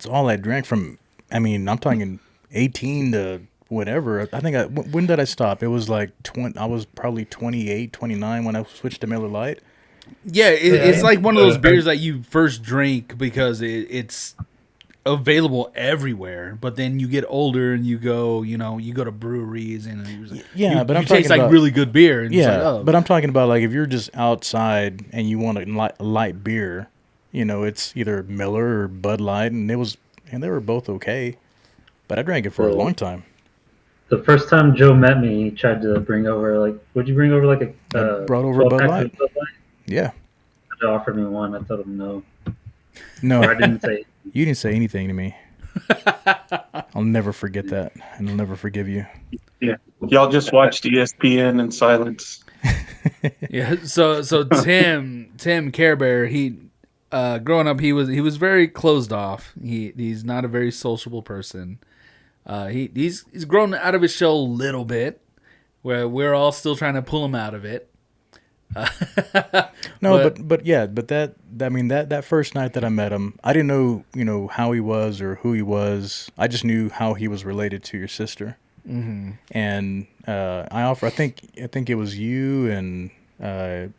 all I drank from. I mean, I'm talking 18 to whatever. I think when did I stop? It was like 20. I was probably 28, 29 when I switched to Miller Lite. Yeah, it's like one of those beers that you first drink because it's available everywhere, but then you get older and you go to breweries and But I'm taste talking like about really good beer. And yeah, it's like, oh. but I'm talking about like if you're just outside and you want a light beer, it's either Miller or Bud Light, and they were both okay. But I drank it for a long time. The first time Joe met me, he tried to bring over would you bring over like a brought over Bud 12-pack Light. of Bud Light? Yeah. He offered me one. I told him no. No, Or I didn't say. you didn't say anything to me. I'll never forget that, and I'll never forgive you. Yeah, y'all just watched ESPN in silence. Yeah, so Tim Care Bear, he growing up he was very closed off. He's not a very sociable person. He's grown out of his shell a little bit, where we're all still trying to pull him out of it. No, but that first night that I met him, I didn't know how he was or who he was. I just knew how he was related to your sister. Mm-hmm. And I think it was you and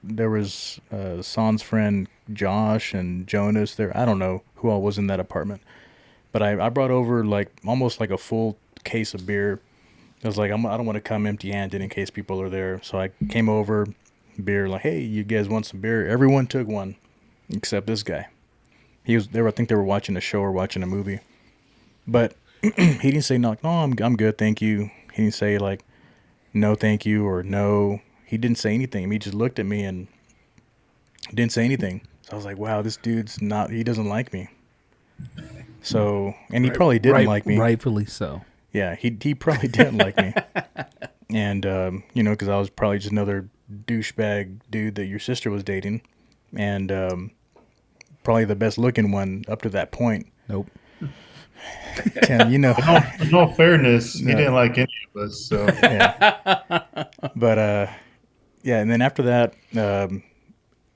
there was San's friend Josh and Jonas there. I don't know who all was in that apartment, but I brought over like almost like a full case of beer. I was like, I don't want to come empty-handed in case people are there, so I came over. Beer, like, hey, you guys want some beer? Everyone took one except this guy. I think they were watching a show or watching a movie, but he didn't say no, I'm good, thank you. He didn't say like no thank you or no. He didn't say anything. He just looked at me and didn't say anything. So I was like, wow, this dude's he doesn't like me. So, and he probably didn't like me, rightfully so. Yeah, he probably didn't like me. And because I was probably just another douchebag dude that your sister was dating, and probably the best looking one up to that point. Nope. Tim, In all fairness, he didn't like any of us. So yeah. But and then after that,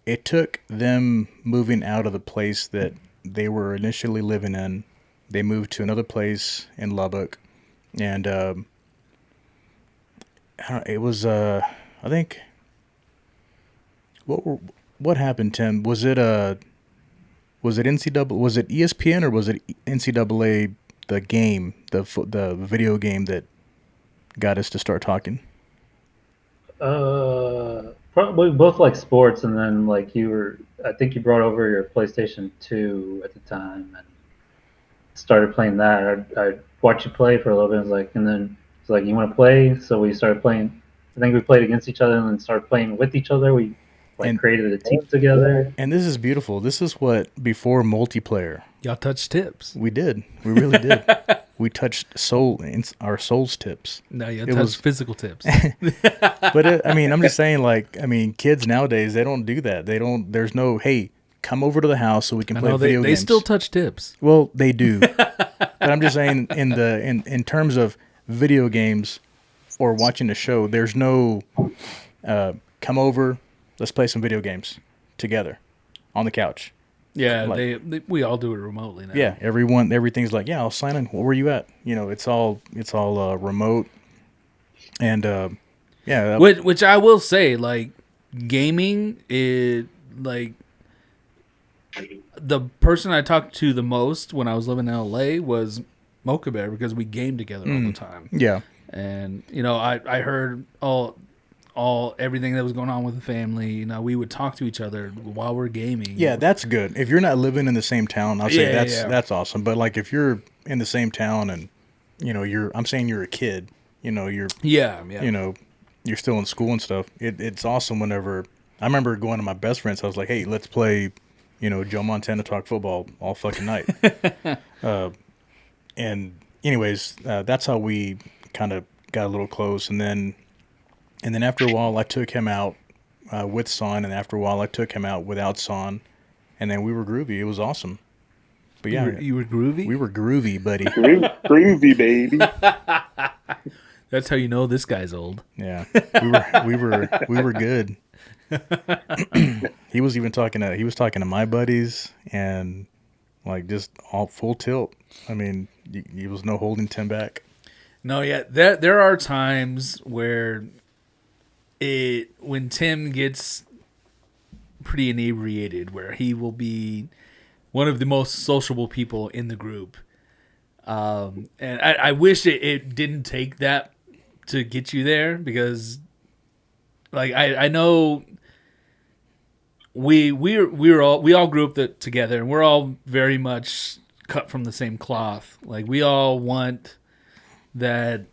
it took them moving out of the place that they were initially living in. They moved to another place in Lubbock, and it was I think what happened, Tim? Was it NCAA? Was it ESPN or was it NCAA? The game, the video game that got us to start talking. Probably both like sports, and then like I think you brought over your PlayStation 2 at the time and started playing that. I watched you play for a little bit, and then it's like, you want to play? So we started playing. I think we played against each other and then started playing with each other. We created a team together. And this is beautiful. This is what before multiplayer. Y'all touched tips. We did. We really did. We touched our soul's tips. No, you touched physical tips. But I'm just saying, kids nowadays, they don't do that. There's no, hey, come over to the house so we can play video games. They still touch tips. Well, they do. But I'm just saying, in terms of video games or watching a show, there's no come over, let's play some video games together on the couch. Yeah, we all do it remotely now. Yeah, everything's like, yeah, I'll sign in. Where were you at? It's all remote, and which I will say, like, gaming is like the person I talked to the most when I was living in LA was Mocha Bear, because we game together all the time. Yeah, and I heard everything that was going on with the family. We would talk to each other while we're gaming. Yeah, that's good. If you're not living in the same town, I'll say that's awesome. But like, if you're in the same town and I'm saying you're a kid, you're you're still in school and stuff. It's awesome whenever I remember going to my best friend's house, like, hey, let's play, Joe Montana talk football all fucking night. And anyways, that's how we kind of got a little close, and then after a while, I took him out with Son, and after a while, I took him out without Son, and then we were groovy. It was awesome. But yeah, you were groovy. We were groovy, buddy. Groovy, baby. That's how you know this guy's old. Yeah, we were good. He was talking to my buddies, and like just all full tilt. He was no holding Tim back. No, yeah, there are times where when Tim gets pretty inebriated, where he will be one of the most sociable people in the group. And I wish it didn't take that to get you there, because like I know we all grew up together, and we're all very much cut from the same cloth. Like, we all want that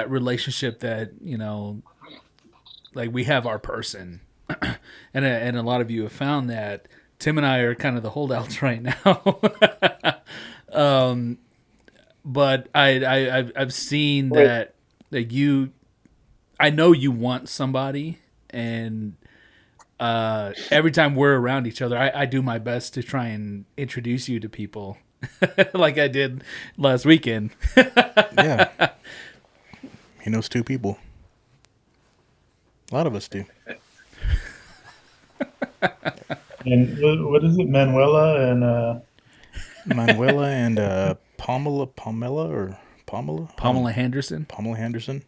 relationship that, like, we have our person. and a lot of you have found that. Tim and I are kind of the holdouts right now. But I've seen that you, I know you want somebody, and every time we're around each other, I do my best to try and introduce you to people, like I did last weekend. Yeah, he knows two people. A lot of us do. And what is it, Manuela and Pamela Henderson. Pamela Henderson.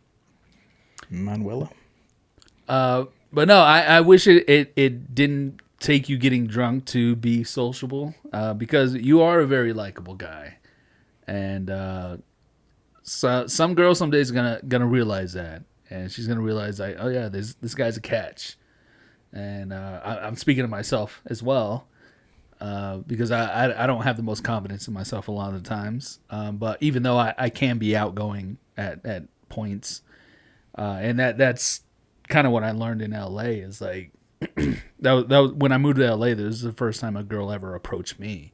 Manuela. But no, I wish it didn't take you getting drunk to be sociable, because you are a very likable guy, and so some girl someday is gonna realize that, and she's gonna realize that, oh yeah, this guy's a catch, and I'm speaking to myself as well, because I don't have the most confidence in myself a lot of the times, but even though I can be outgoing at points, and that's kind of what I learned in LA is like that was when I moved to LA. This was the first time a girl ever approached me,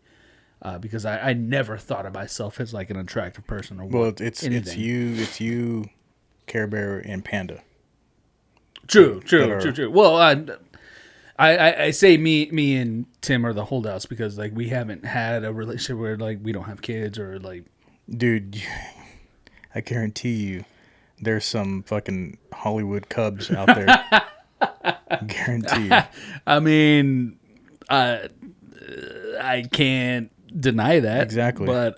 because I never thought of myself as like an attractive person or it's you, Care Bear, and Panda. True. Well, I say me and Tim are the holdouts because like we haven't had a relationship where like we don't have kids or like. Dude, I guarantee you, there's some fucking Hollywood Cubs out there. Guarantee you. I mean, I can't deny that. Exactly. But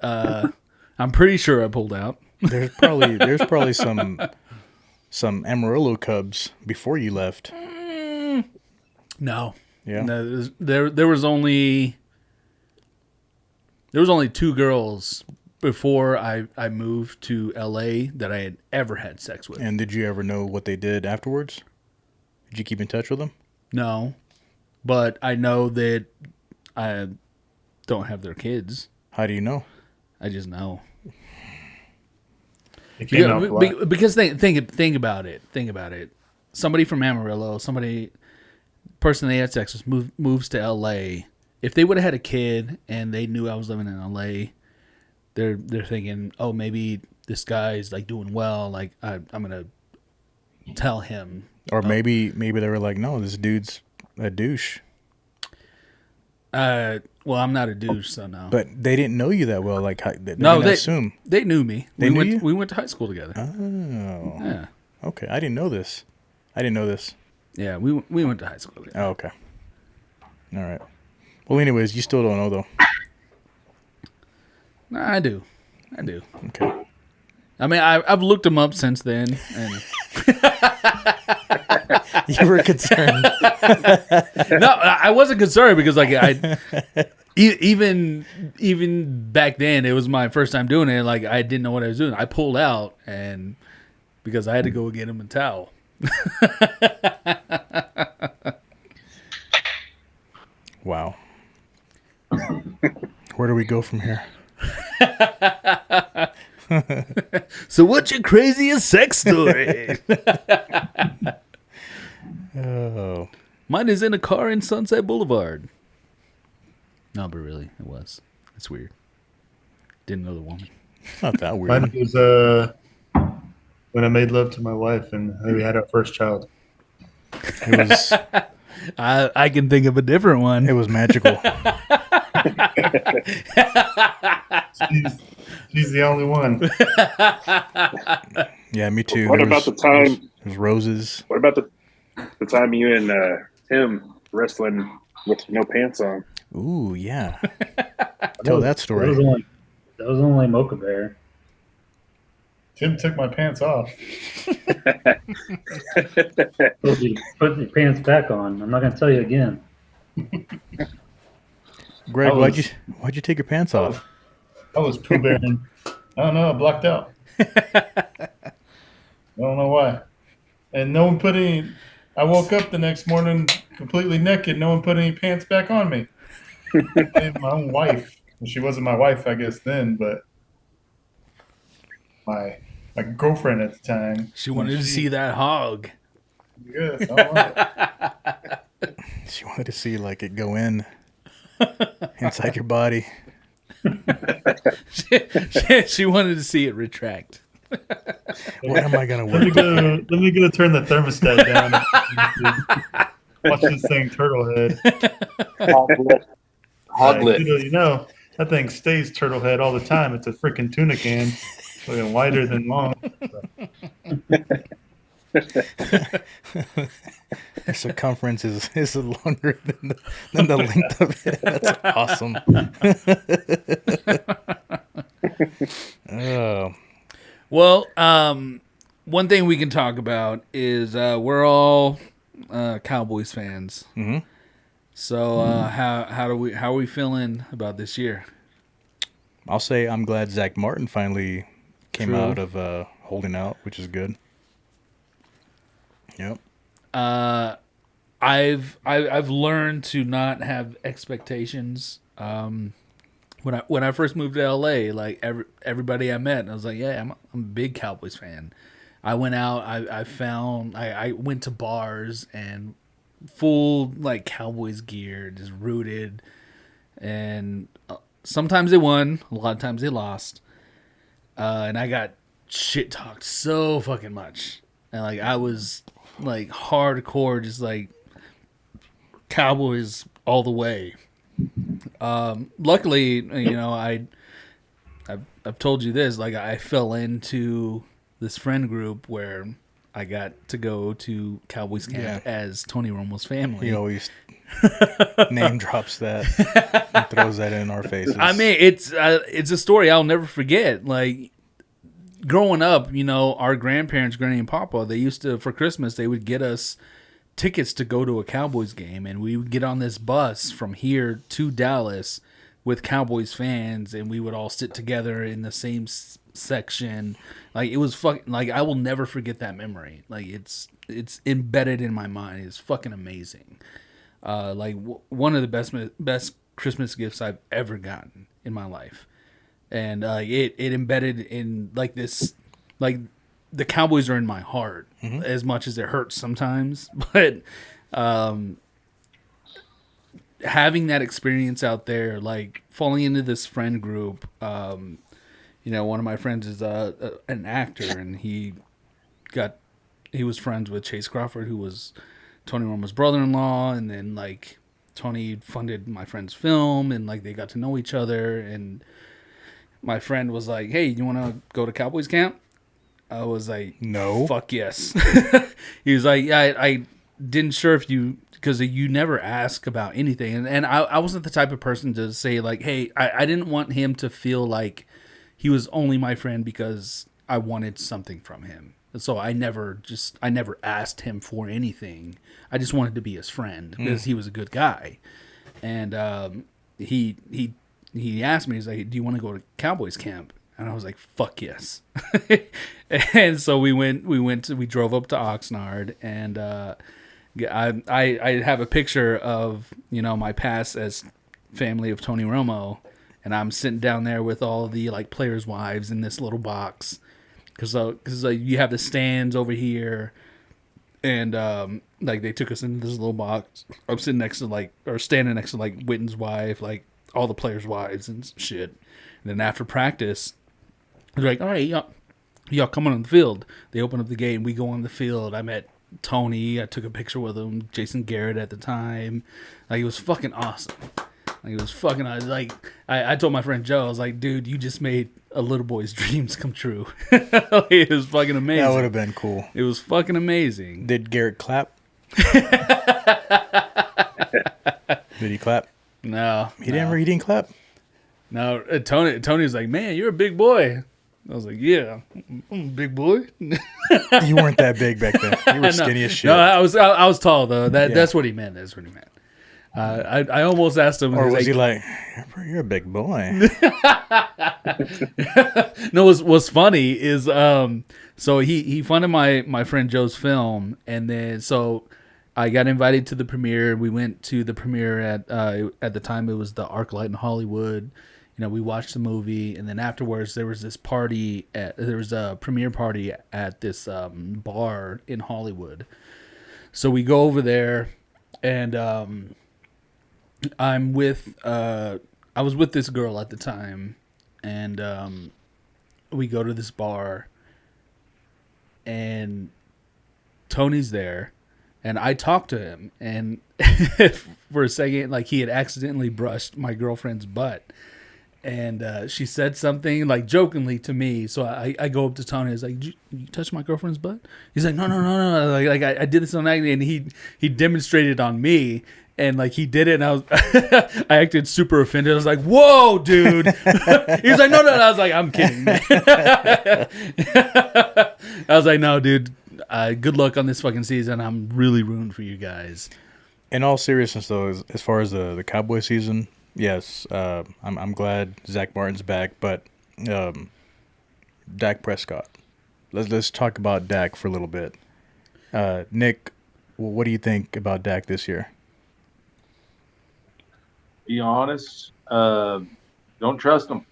I'm pretty sure I pulled out. There's probably some some Amarillo Cubs before you left. No. Yeah. No, there was only 2 girls before I moved to LA that I had ever had sex with. And did you ever know what they did afterwards? Did you keep in touch with them? No. But I know that I don't have their kids. How do you know? I just know. You came out black. Because think about it. Think about it. Somebody from Amarillo, person they had sex with moves to LA. If they would have had a kid and they knew I was living in LA, they're thinking, oh, maybe this guy's like doing well. Like I'm gonna tell him. Or maybe they were like, no, this dude's a douche. Well, I'm not a douche, so no. But they didn't know you that well. Like, they didn't assume. They knew me. They knew you? We went to high school together. Oh. Yeah. Okay, I didn't know this. Yeah, we went to high school together. Oh, okay. All right. Well, anyways, you still don't know, though. Nah, I do. Okay. I mean, I've looked them up since then, and You were concerned. no, I wasn't concerned because like even back then it was my first time doing it. Like I didn't know what I was doing. I pulled out and because I had to go get him a towel. Wow. Where do we go from here? So what's your craziest sex story? Oh. Mine is in a car in Sunset Boulevard. No, but really, it was. It's weird. Didn't know the woman. Not that weird. Mine was when I made love to my wife and we had our first child. It was I can think of a different one. it was magical. She's the only one. Yeah, me too. What There about was- the time? There was roses. What about the time you and Tim wrestling with no pants on? Ooh, yeah. Tell that That story. was only Mocha Bear. Tim took my pants off. Told you to put your pants back on. I'm not gonna tell you again. Greg, I why'd was- you take your pants off? I was Pooh Bearing. I don't know. I blocked out. I don't know why. And no one put any. I woke up the next morning completely naked. No one put any pants back on me. And my own wife. Well, she wasn't my wife, I guess, then, but my girlfriend at the time. She wanted to see that hog. Yes, I don't know. She wanted to see like it go in inside your body. She wanted to see it retract. When am I gonna Let me work? go. Let me go turn the thermostat down. Watch this thing turtle head. Hoglet. You know, that thing stays turtle head all the time. It's a freaking tuna can, looking wider than long. Their circumference is longer than the length of it. That's awesome. Oh, Well, one thing we can talk about is we're all Cowboys fans. Mhm. So how are we feeling about this year? I'll say I'm glad Zach Martin finally came True. out of holding out, which is good. Yep. I've learned to not have expectations. When I first moved to LA, like everybody I met, I was like, yeah, I'm a big Cowboys fan. I went out, I went to bars and full like Cowboys gear, just rooted, and sometimes they won, a lot of times they lost, and I got shit talked so fucking much, and like I was like hardcore, just like Cowboys all the way. Luckily, you know, I've told you this, like I fell into this friend group where I got to go to Cowboys camp as Tony Romo's family. He always name drops that and throws that in our faces. I mean, it's a story I'll never forget. Like growing up, you know, our grandparents, Granny and Papa, they used to, for Christmas, they would get us tickets to go to a Cowboys game, and we would get on this bus from here to Dallas with Cowboys fans, and we would all sit together in the same section. Like, it was fucking, like, I will never forget that memory. Like, it's embedded in my mind. It's fucking amazing. One of the best Christmas gifts I've ever gotten in my life. And it embedded in, like, this, like, the Cowboys are in my heart as much as it hurts sometimes. But having that experience out there, like, falling into this friend group, you know, one of my friends is an actor, and he was friends with Chase Crawford, who was Tony Romo's brother-in-law, and then, like, Tony funded my friend's film, and, like, they got to know each other, and my friend was like, hey, you want to go to Cowboys camp? I was like, no. Fuck yes. He was like, yeah, I didn't sure if you, because you never ask about anything. And I wasn't the type of person to say, like, hey, I didn't want him to feel like he was only my friend because I wanted something from him. So I never asked him for anything. I just wanted to be his friend because he was a good guy. And he asked me, he's like, do you want to go to Cowboys camp? And I was like, fuck yes. And so we drove up to Oxnard, and I have a picture of, you know, my past as family of Tony Romo, and I'm sitting down there with all the, like, players' wives in this little box, because you have the stands over here, and like, they took us into this little box. I'm sitting next to, like, or standing next to, like, Witten's wife, like, all the players' wives and shit. And then after practice, they're like, all right, y'all come on the field. They open up the gate, and we go on the field. I met Tony. I took a picture with him. Jason Garrett at the time. Like, it was fucking awesome. Like, it was fucking, like, I told my friend Joe, I was like, dude, you just made a little boy's dreams come true. Like, it was fucking amazing. That would have been cool. It was fucking amazing. Did Garrett clap? Did he clap? No. He didn't clap? No, Tony was like, man, you're a big boy. I was like, yeah, I'm a big boy. You weren't that big back then. You were skinny as shit. No, I was tall, though. That's what he meant. That's what he meant. I almost asked him. Or was he like, you're a big boy? No, what's funny is, so he funded my friend Joe's film, and then so I got invited to the premiere. We went to the premiere at the time it was the ArcLight in Hollywood. You know, we watched the movie, and then afterwards there was this party. There was a premiere party at this bar in Hollywood. So we go over there, and I was with this girl at the time, and we go to this bar, and Tony's there, and I talked to him, and for a second, like, he had accidentally brushed my girlfriend's butt. And she said something, like, jokingly to me. So I go up to Tony. I was like, "Did you touch my girlfriend's butt?" He's like, no. Like I did this on acting, and he demonstrated on me, and, like, he did it, and I was I acted super offended. I was like, "Whoa, dude!" He's like, "No." I was like, "I'm kidding, man." I was like, "No, dude. Good luck on this fucking season. I'm really rooting for you guys." In all seriousness, though, as far as the Cowboy season. Yes, I'm glad Zach Martin's back, but Dak Prescott. Let's talk about Dak for a little bit. Nick, what do you think about Dak this year? Be honest, don't trust him.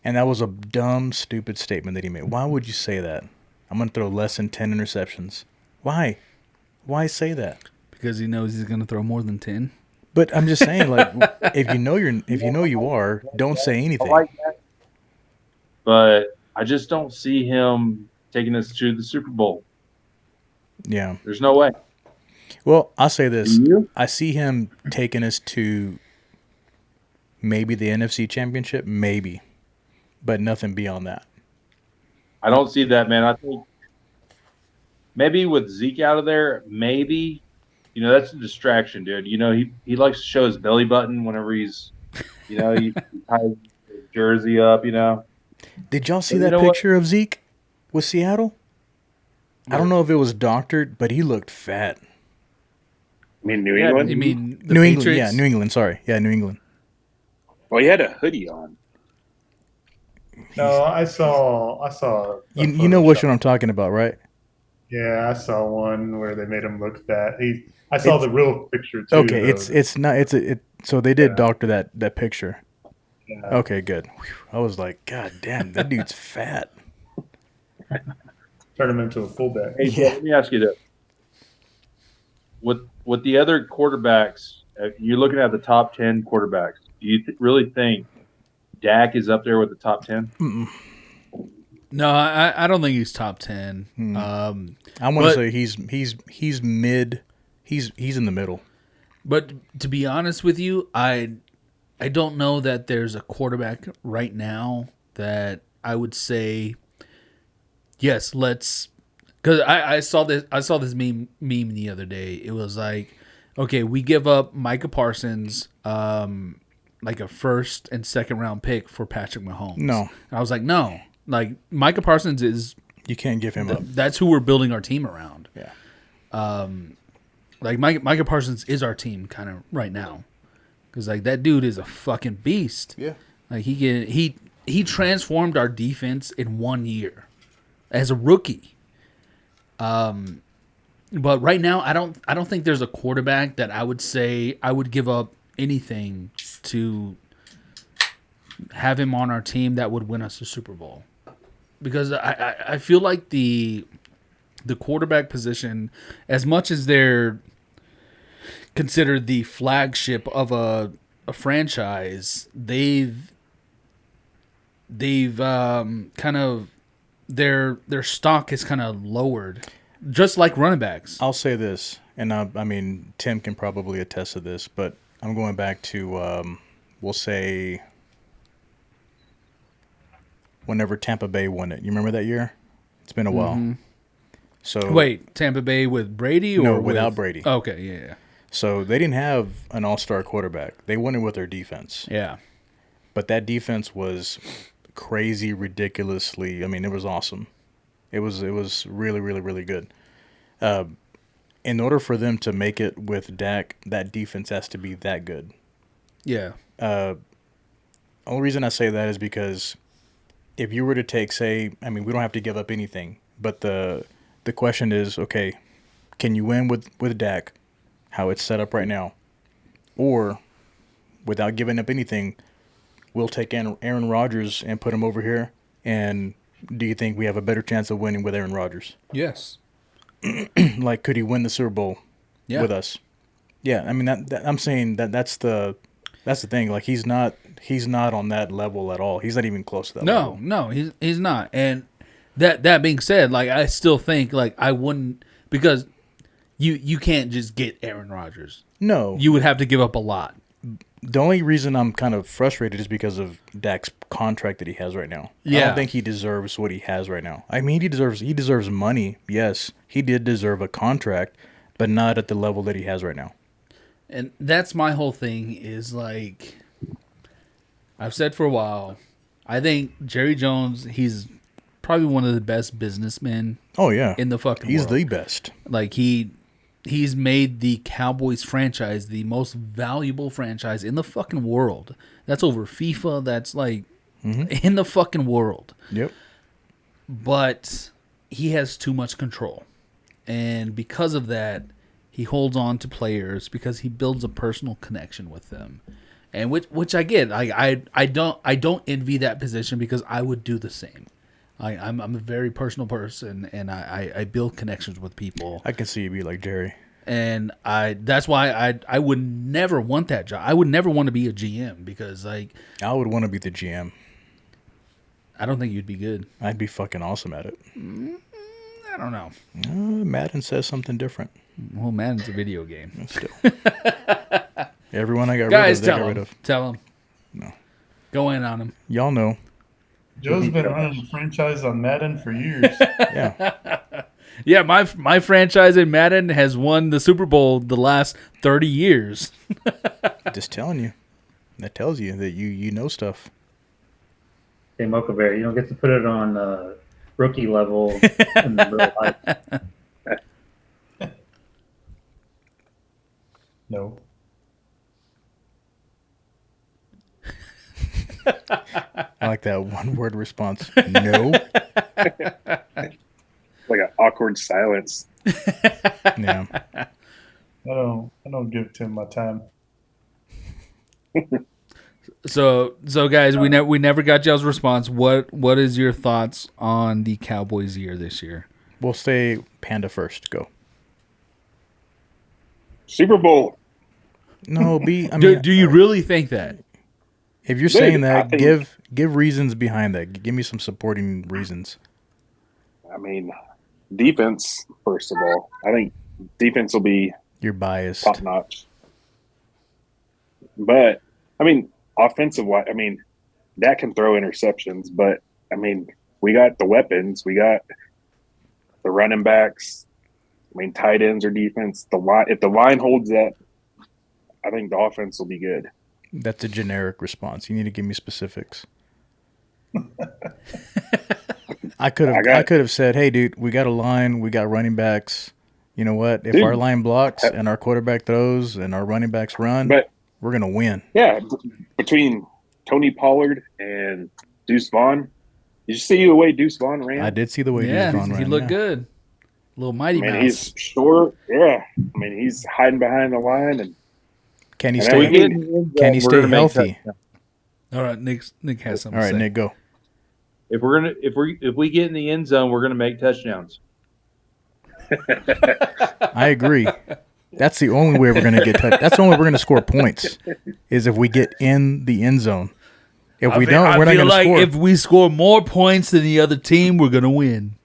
And that was a dumb, stupid statement that he made. Why would you say that? I'm going to throw less than 10 interceptions. Why? Why say that? Because he knows he's going to throw more than 10. But I'm just saying, like, if you know you are, don't say anything. I like that. But I just don't see him taking us to the Super Bowl. Yeah. There's no way. Well, I'll say this. I see him taking us to maybe the NFC Championship, maybe. But nothing beyond that. I don't see that, man. I think maybe with Zeke out of there, maybe. You know, that's a distraction, dude. You know, he likes to show his belly button whenever he's, you know, he ties his jersey up, you know. Did y'all see You that know what? picture of Zeke with Seattle? I don't know if it was doctored, but he looked fat. I mean, New Yeah, England. You mean the New England, Patriots? yeah, New England. Sorry, yeah, New England. Well, he had a hoodie on. No, I saw. a You know which Photoshop. one I'm talking about, right? Yeah, I saw one where they made him look fat. I saw the real picture too. Okay, though. it's not so they did Yeah. doctor that picture. Yeah. Okay, good. Whew. I was like, God damn, that dude's fat. Turn him into a fullback. Hey, so let me ask you this: with the other quarterbacks, you're looking at the top 10 quarterbacks. Do you really think Dak is up there with the top 10? Mm-mm. No, I don't think he's top 10. I want to But- say he's mid. He's in the middle. But to be honest with you, I don't know that there's a quarterback right now that I would say, yes, let's. Because I saw this meme the other day. It was like, okay, we give up Micah Parsons, like a first and second round pick for Patrick Mahomes. No. And I was like, no, like Micah Parsons is You can't give him up. that's who we're building our team around. Yeah. Like Micah Parsons is our team kind of right now, because like that dude is a fucking beast. Yeah. Like he transformed our defense in 1 year as a rookie. But right now I don't think there's a quarterback that I would say I would give up anything to have him on our team that would win us a Super Bowl, because I feel like the quarterback position, as much as they're considered the flagship of a franchise, they've kind of their stock is kind of lowered, just like running backs. I'll say this, and I mean Tim can probably attest to this, but I'm going back to we'll say whenever Tampa Bay won it. You remember that year? It's been a while. So Wait, Tampa Bay with Brady or No, without Brady. Okay, yeah. So they didn't have an all-star quarterback. They won it with their defense. Yeah. But that defense was crazy, ridiculously. I mean, it was awesome. It was really, really, really good. In order for them to make it with Dak, that defense has to be that good. Yeah. Only reason I say that is because if you were to take, say, I mean, we don't have to give up anything, but the question is, okay, can you win with Dak, how it's set up right now, or without giving up anything, we'll take Aaron Rodgers and put him over here, and do you think we have a better chance of winning with Aaron Rodgers? Yes. Like, could he win the Super Bowl with us? Yeah, I mean that I'm saying that's the thing. Like he's not on that level at all. He's not even close to that level. No, he's not. And that being said, like I still think like I wouldn't, because you can't just get Aaron Rodgers. No. You would have to give up a lot. The only reason I'm kind of frustrated is because of Dak's contract that he has right now. I Yeah. don't think he deserves what he has right now. I mean, he deserves money. Yes, he did deserve a contract, but not at the level that he has right now. And that's my whole thing is like, I've said for a while, I think Jerry Jones, he's probably one of the best businessmen Oh yeah, in the fucking he's world. the best. Like he's made the Cowboys franchise the most valuable franchise in the fucking world. That's over FIFA. That's like in the fucking world. Yep. But he has too much control. And because of that, he holds on to players because he builds a personal connection with them. And which I get. I don't envy that position because I would do the same. I'm a very personal person, and I build connections with people. I can see you be like Jerry. And that's why I would never want that job. I would never want to be a GM because like I would want to be the GM. I don't think you'd be good. I'd be fucking awesome at it. I don't know. Madden says something different. Well, Madden's a video game. Still. Everyone I got Guys, rid of, they got rid of. tell him. No. Go in on him. Y'all know. Joe's been running the franchise on Madden for years. Yeah. Yeah, my franchise in Madden has won the Super Bowl the last 30 years. Just telling you. That tells you that you know stuff. Hey, Mocha Bear, you don't get to put it on rookie level in the real life. No. I like that one word response. No. Like an awkward silence. Yeah. I don't give Tim my time. So guys, we never got y'all's response. What is your thoughts on the Cowboys' year this year? We'll say Panda first. Go. Super Bowl. No, I mean, Do you really think that? if you're Dude, saying I that, think- give reasons behind that. Give me some supporting reasons. I mean, defense, first of all. I think defense will be You're biased. top notch. But, I mean, offensive wise, I mean, Dak can throw interceptions, but, I mean, we got the weapons. We got the running backs. I mean, tight ends or defense. If the line holds up, I think the offense will be good. That's a generic response. You need to give me specifics. I could have said, "Hey, dude, we got a line. We got running backs. You know what? If Dude. our line blocks and our quarterback throws and our running backs run, But, we're gonna win." yeah, between Tony Pollard and Deuce Vaughn, did you see the way Deuce Vaughn ran? I did see the way Yeah, Deuce Vaughn he ran. looked yeah. good. Little mighty I mean, mouse. he's short. Yeah. I mean, he's hiding behind the line. And Can he And stay? we get- Can he stay healthy? All right, Nick has something All right, to say. Nick, go. If we get in the end zone, we're gonna make touchdowns. I agree. That's the only way we're gonna get. That's the only way we're gonna score points. Is if we get in the end zone. If we don't, we're not I feel gonna like score. if we score more points than the other team, we're gonna win.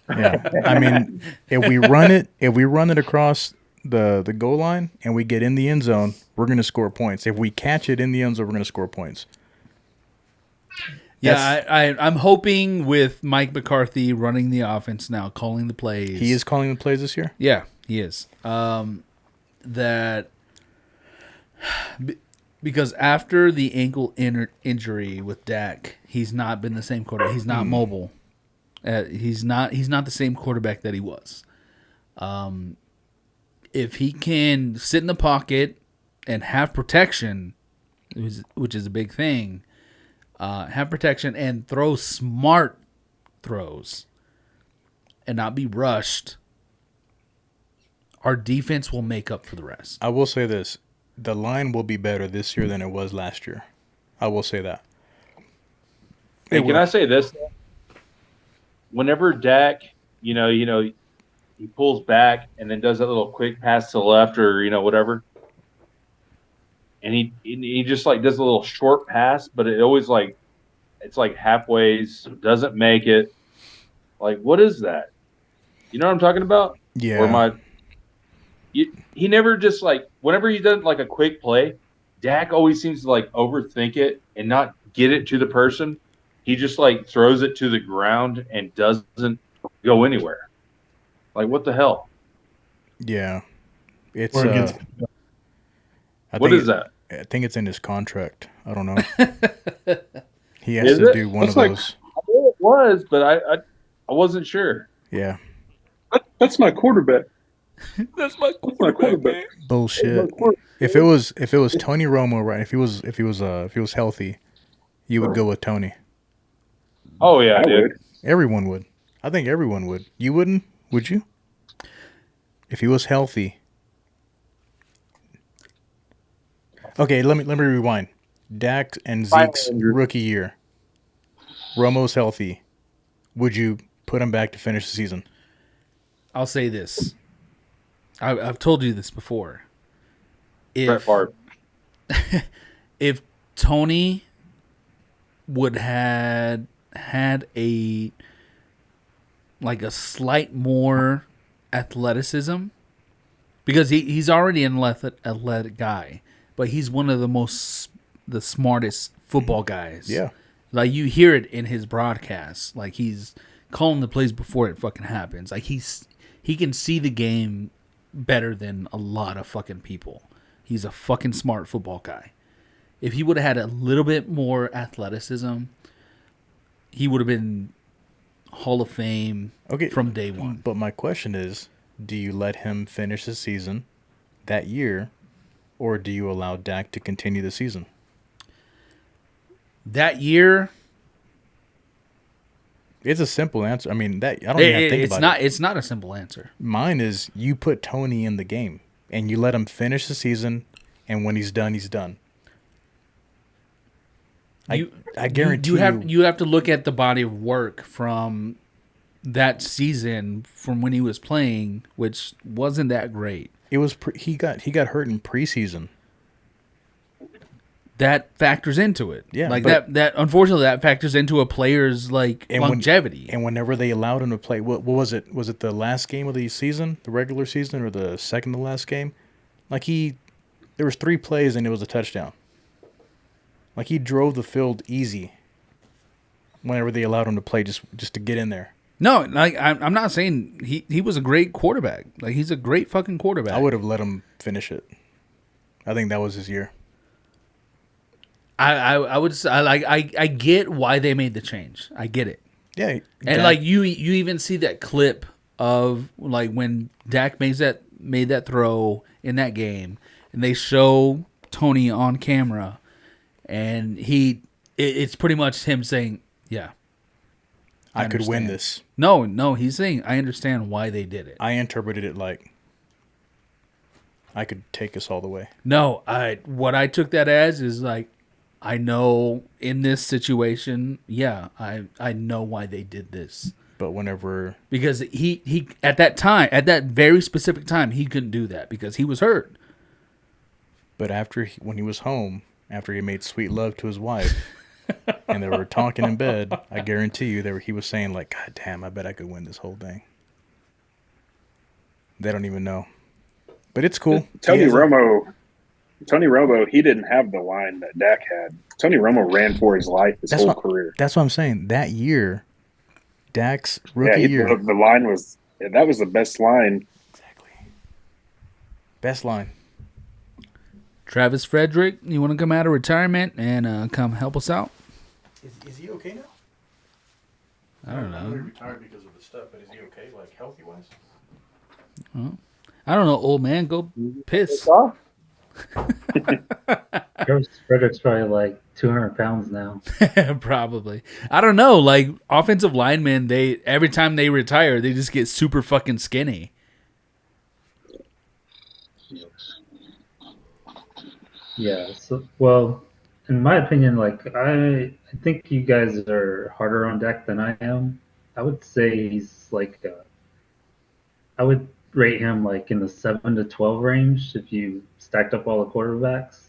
Yeah, I mean, if we run it across the goal line and we get in the end zone, we're going to score points. If we catch it in the end zone, we're going to score points. Yeah, I'm hoping with Mike McCarthy running the offense now, calling the plays. He is calling the plays this year. Yeah, he is. Because after the ankle injury with Dak, he's not been the same quarterback. He's not mobile. He's not the same quarterback that he was. If he can sit in the pocket and have protection, which is a big thing, have protection and throw smart throws and not be rushed, our defense will make up for the rest. I will say this: the line will be better this year than it was last year. I will say that. Hey, can I say this? Whenever Dak, he pulls back and then does that little quick pass to the left or whatever, and he just like does a little short pass, but it always it's like halfway, doesn't make it. Like, what is that? You know what I'm talking about? Yeah. Or he never just whenever he does like a quick play, Dak always seems to overthink it and not get it to the person. He just throws it to the ground and doesn't go anywhere. Like, what the hell? Yeah. It's Or it gets What is that? I think it's in his contract. I don't know. He has Is to it? do one Looks of like- those. I knew it was, but I wasn't sure. Yeah. that's my quarterback. That's my quarterback. Bullshit. If it was Tony Romo, right? If he was healthy, you would go with Tony. Oh yeah, I dude. would. Everyone would. I think everyone would. You wouldn't? Would you? If he was healthy. Okay, let me rewind. Dak and Zeke's rookie year. Romo's healthy. Would you put him back to finish the season? I'll say this. I've told you this before. Brett Favre. If Tony would had a slight more athleticism, because he's already an athletic guy, but he's one of the smartest football guys. Yeah. Like, you hear it in his broadcasts. Like, he's calling the plays before it fucking happens. Like, he can see the game better than a lot of fucking people. He's a fucking smart football guy. If he would have had a little bit more athleticism, he would have been Hall of Fame from day one. But my question is, do you let him finish the season that year, or do you allow Dak to continue the season? That year, it's a simple answer. I mean, that I don't even have to think about it. It's not a simple answer. Mine is you put Tony in the game and you let him finish the season, and when he's done, he's done. I guarantee you have to look at the body of work from that season from when he was playing, which wasn't that great. It was he got hurt in preseason. That factors into it. Yeah, like that unfortunately that factors into a player's longevity. And whenever they allowed him to play, what was it? Was it the last game of the season, the regular season, or the second to last game? There was 3 plays and it was a touchdown. Like, he drove the field easy whenever they allowed him to play just to get in there. No, like I'm not saying he was a great quarterback. Like, he's a great fucking quarterback. I would have let him finish it. I think that was his year. I would say, I get why they made the change. I get it. Yeah. And you even see that clip of when Dak made that throw in that game, and they show Tony on camera. And it's pretty much him saying, yeah. I could win this. No, he's saying, I understand why they did it. I interpreted it like I could take us all the way. No, what I took that as is I know in this situation, yeah, I know why they did this. But whenever... Because he at that time, at that very specific time, he couldn't do that because he was hurt. But when he was home... After he made sweet love to his wife, and they were talking in bed, I guarantee you he was saying, God damn, I bet I could win this whole thing. They don't even know. But it's cool. Tony Romo, he didn't have the line that Dak had. Tony Romo ran for his life his whole career. That's what I'm saying. That year, Dak's rookie year. The line was the best line. Exactly. Best line. Travis Frederick, you want to come out of retirement and come help us out? Is he okay now? I don't know. He retired because of the stuff, but is he okay, healthy-wise? I don't know, old man. Go piss. Travis Frederick's probably 200 pounds now. Probably. I don't know. Offensive linemen, every time they retire, they just get super fucking skinny. Yeah. So, well, in my opinion, I think you guys are harder on Dak than I am. I would say he's I would rate him in the 7 to 12 range if you stacked up all the quarterbacks.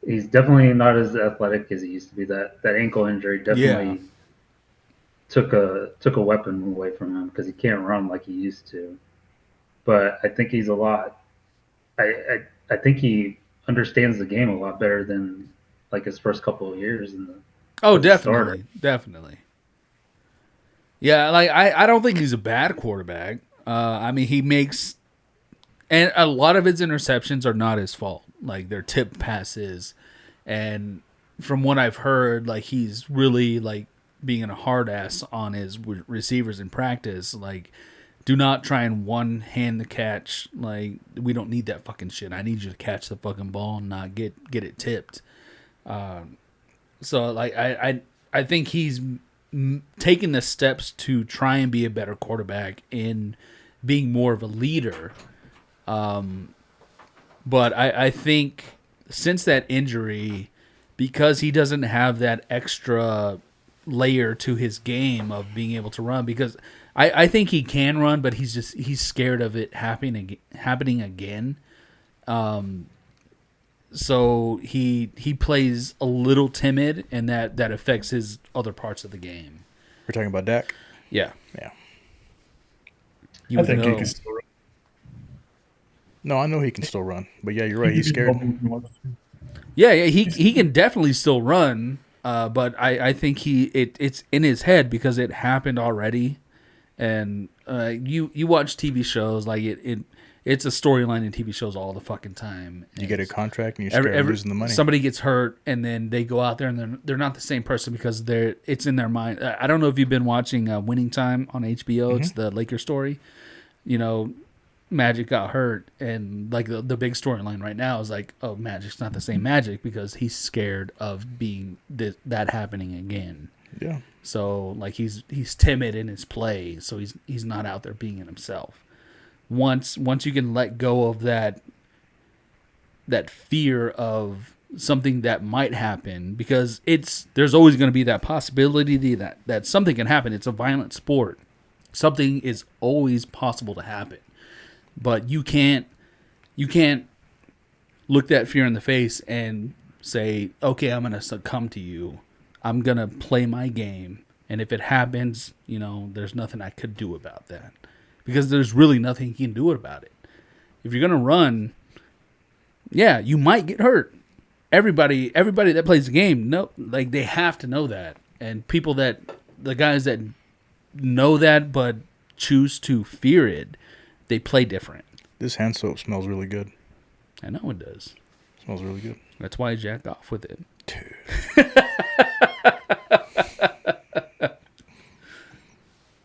He's definitely not as athletic as he used to be. That ankle injury definitely took a weapon away from him because he can't run like he used to. But I think he's a lot. I think he understands the game a lot better than his first couple of years in the. Oh, definitely, definitely. Yeah, I don't think he's a bad quarterback. I mean, he makes, and a lot of his interceptions are not his fault. They're tip passes, and from what I've heard, he's really being a hard ass on his receivers in practice. Do not try and one hand the catch. We don't need that fucking shit. I need you to catch the fucking ball and not get it tipped. So I think he's taking the steps to try and be a better quarterback in being more of a leader. But I think since that injury, because he doesn't have that extra layer to his game of being able to run, because I think he can run, but he's scared of it happening again. So he plays a little timid, and that affects his other parts of the game. We're talking about Dak? Yeah. Yeah. I think he can still run. No, I know he can still run, but yeah, you're right. He's scared. Yeah, he can definitely still run, but I think it's in his head because it happened already, And you watch TV shows like it's a storyline in TV shows all the fucking time. You get a contract and you're scared of losing the money. Somebody gets hurt and then they go out there and they're not the same person because it's in their mind. I don't know if you've been watching Winning Time on HBO. It's the Lakers story. You know, Magic got hurt, and like the big storyline right now is like, oh, Magic's not the same Magic because he's scared of being that happening again. Yeah. So like he's timid in his play, so he's not out there being in himself. Once you can let go of that fear of something that might happen, because there's always going to be that possibility that something can happen. It's a violent sport. Something is always possible to happen. But you can't look that fear in the face and say, okay, I'm going to succumb to you. I'm going to play my game. And if it happens, you know, there's nothing I could do about that. Because there's really nothing you can do about it. If you're going to run, yeah, you might get hurt. Everybody that plays the game, they have to know that. And the guys that know that but choose to fear it, they play different. This hand soap smells really good. I know it does. It smells really good. That's why I jack off with it.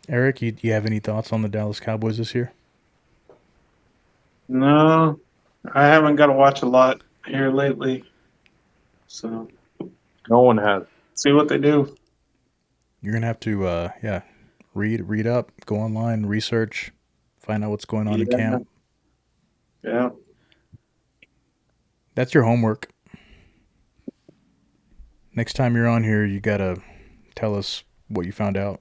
Eric, you have any thoughts on the Dallas Cowboys this year? No, I haven't got to watch a lot here lately. So No one has. see what they do. You're gonna have to, read up, go online, research, find out what's going on in Yeah. camp. Yeah. That's your homework. Next time you're on here, you gotta tell us what you found out.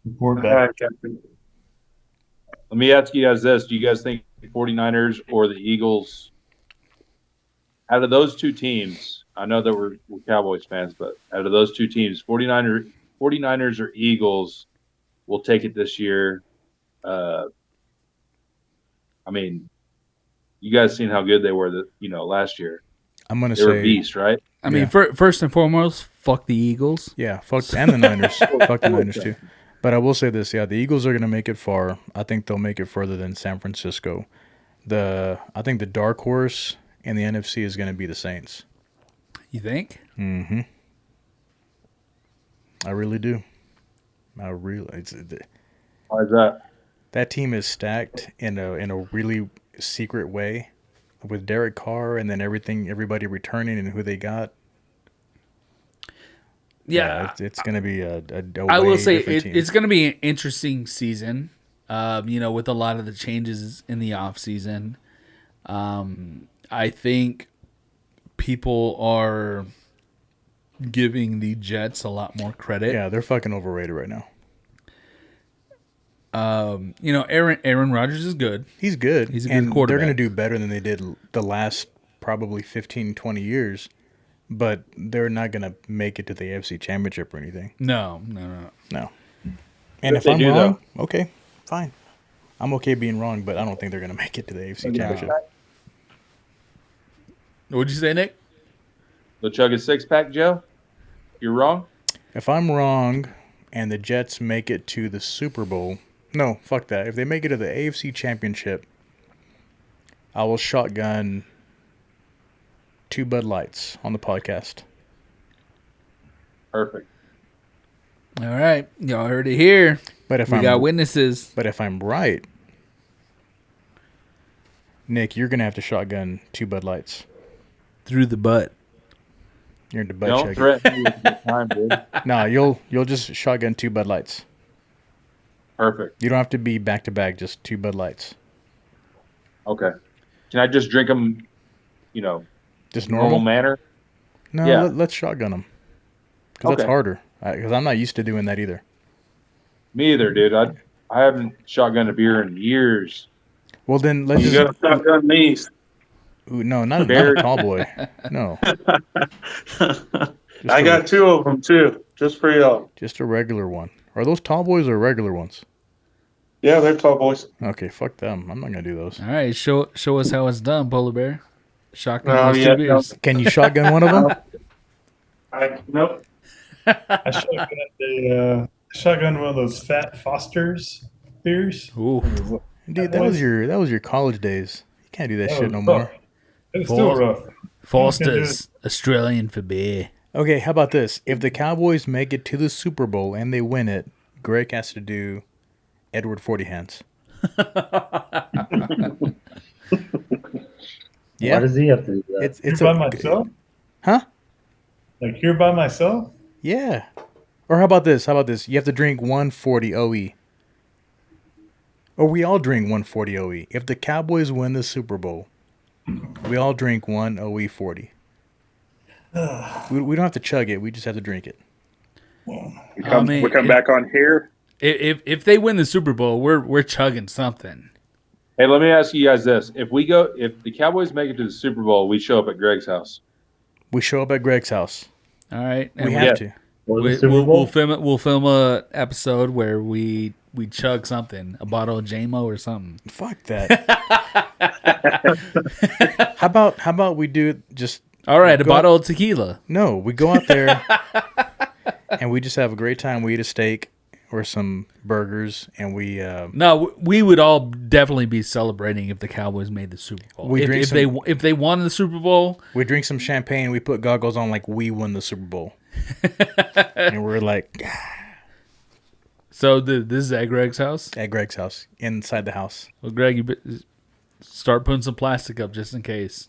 Report All back. right, Captain. Let me ask you guys this. Do you guys think the 49ers or the Eagles, out of those two teams, I know that we're Cowboys fans, but out of those two teams, 49ers or Eagles will take it this year? I mean, you guys seen how good they were last year. I'm gonna They were say, beasts, right? I mean, first and foremost, fuck the Eagles. yeah, and the Niners, fuck the Niners too. But I will say this, the Eagles are gonna make it far. I think they'll make it further than San Francisco. I think the dark horse in the NFC is gonna be the Saints. You think? Mm-hmm. I really do. Why is that? That team is stacked in a really secret way, with Derek Carr and then everybody returning and who they got. Yeah, it's going to be a I will way say different team. it's going to be an interesting season. With a lot of the changes in the offseason. I think people are giving the Jets a lot more credit. Yeah, they're fucking overrated right now. Aaron Rodgers is good. He's good. He's a good and quarterback. They're going to do better than they did the last probably 15, 20 years, but they're not going to make it to the AFC Championship or anything. No. And If if they I'm do, wrong, okay, fine. I'm okay being wrong, but I don't think they're going to make it to the AFC Championship. What'd you say, Nick? They'll chug a six-pack, Joe? You're wrong? If I'm wrong and the Jets make it to the Super Bowl, no, fuck that. If they make it to the AFC Championship, I will shotgun 2 Bud Lights on the podcast. Perfect. All right, y'all heard it here. But if We got witnesses. But if I'm right, Nick, you're gonna have to shotgun 2 Bud Lights. Through the butt. You're into butt Don't checking. threaten me with your time, dude. No, you'll just shotgun 2 Bud Lights. Perfect. You don't have to be back to back, just 2 Bud Lights. Okay. Can I just drink them, Just normal normal. manner? No, Yeah. let's shotgun them. Because that's Okay. harder. Because I'm not used to doing that either. Me either, dude. I haven't shotgunned a beer in years. Well, then let's You just. got to shotgun these. Ooh, no, not a Bear. tall boy. No. I got 2 of them too, just for y'all. Just a regular one. Are those tall boys or regular ones? Yeah, they're tall boys. Okay, fuck them. I'm not gonna do those. All right, show us how it's done, Polar Bear. Shotgun Oh, those yeah, 2 beers. Can you shotgun one of them? Nope. I shotgunned shotgun one of those fat Foster's beers. Ooh, Dude, that was your college days. You can't do that That shit was no rough. more. It was still rough. Foster's Australian for beer. Okay, how about this? If the Cowboys make it to the Super Bowl and they win it, Greg has to do Edward 40 Hands. Why does he have to do that? It's Here by myself? Huh? Like here by myself? Yeah. Or how about this? You have to drink 140 OE. Or we all drink 140 OE. If the Cowboys win the Super Bowl, we all drink one OE 40. We don't have to chug it. We just have to drink it. We come if- back on here. If they win the Super Bowl, we're chugging something. Hey, let me ask you guys this: if the Cowboys make it to the Super Bowl, we show up at Greg's house. We show up at Greg's house. All right, and We have to. Or the we, Super we'll, Bowl? we'll film it. We'll film a episode where we chug something, a bottle of JMO or something. Fuck that. How about we do just All right, a Go- bottle of tequila. no, we go out there and we just have a great time. We eat a steak or some burgers and we No, we would all definitely be celebrating if the Cowboys made the Super Bowl. We drink If they won the Super Bowl, we drink some champagne, we put goggles on like we won the Super Bowl. And we're like so this is at Greg's house. at Greg's house, inside the house. Well, Greg, you start putting some plastic up just in case.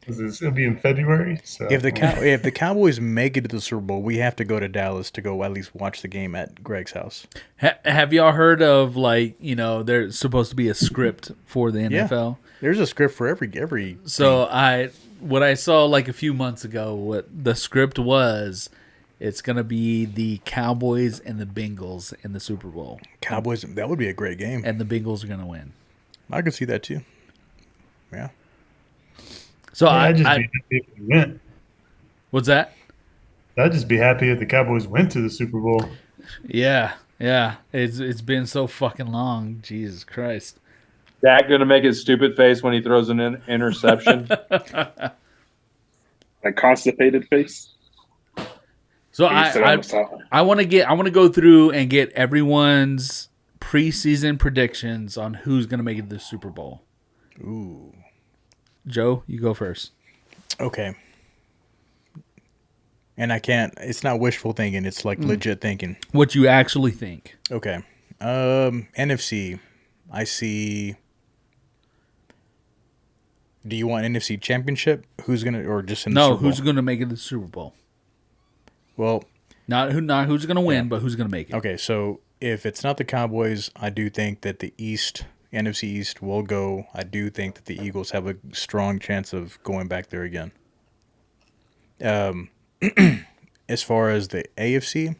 It's gonna be in February. So If the Cowboys make it to the Super Bowl, we have to go to Dallas to go at least watch the game at Greg's house. Have y'all heard of there's supposed to be a script for the Yeah. NFL? There's a script for every So what I saw like a few months ago, what the script was, it's gonna be the Cowboys and the Bengals in the Super Bowl, Cowboys. That would be a great game. and the Bengals are gonna win. I could see that too. Yeah. So I'd just I be happy if we went. what's that? I'd just be happy if the Cowboys went to the Super Bowl. Yeah. It's been so fucking long. Jesus Christ. Dak gonna make his stupid face when he throws an interception. That constipated face. So You sit on the side. I want to go through and get everyone's preseason predictions on who's going to make it to the Super Bowl. Ooh. Joe, you go first. Okay. And I can't. It's not wishful thinking. It's like legit thinking. What you actually think? Okay. NFC. I see. Do you want NFC Championship? Who's gonna or just in the No, Super Bowl? who's going to make it to the Super Bowl? Well, Not who's going to win, but who's going to make it. okay. So if it's not the Cowboys, I do think that the NFC East will go. I do think that the Eagles have a strong chance of going back there again. As far as the AFC,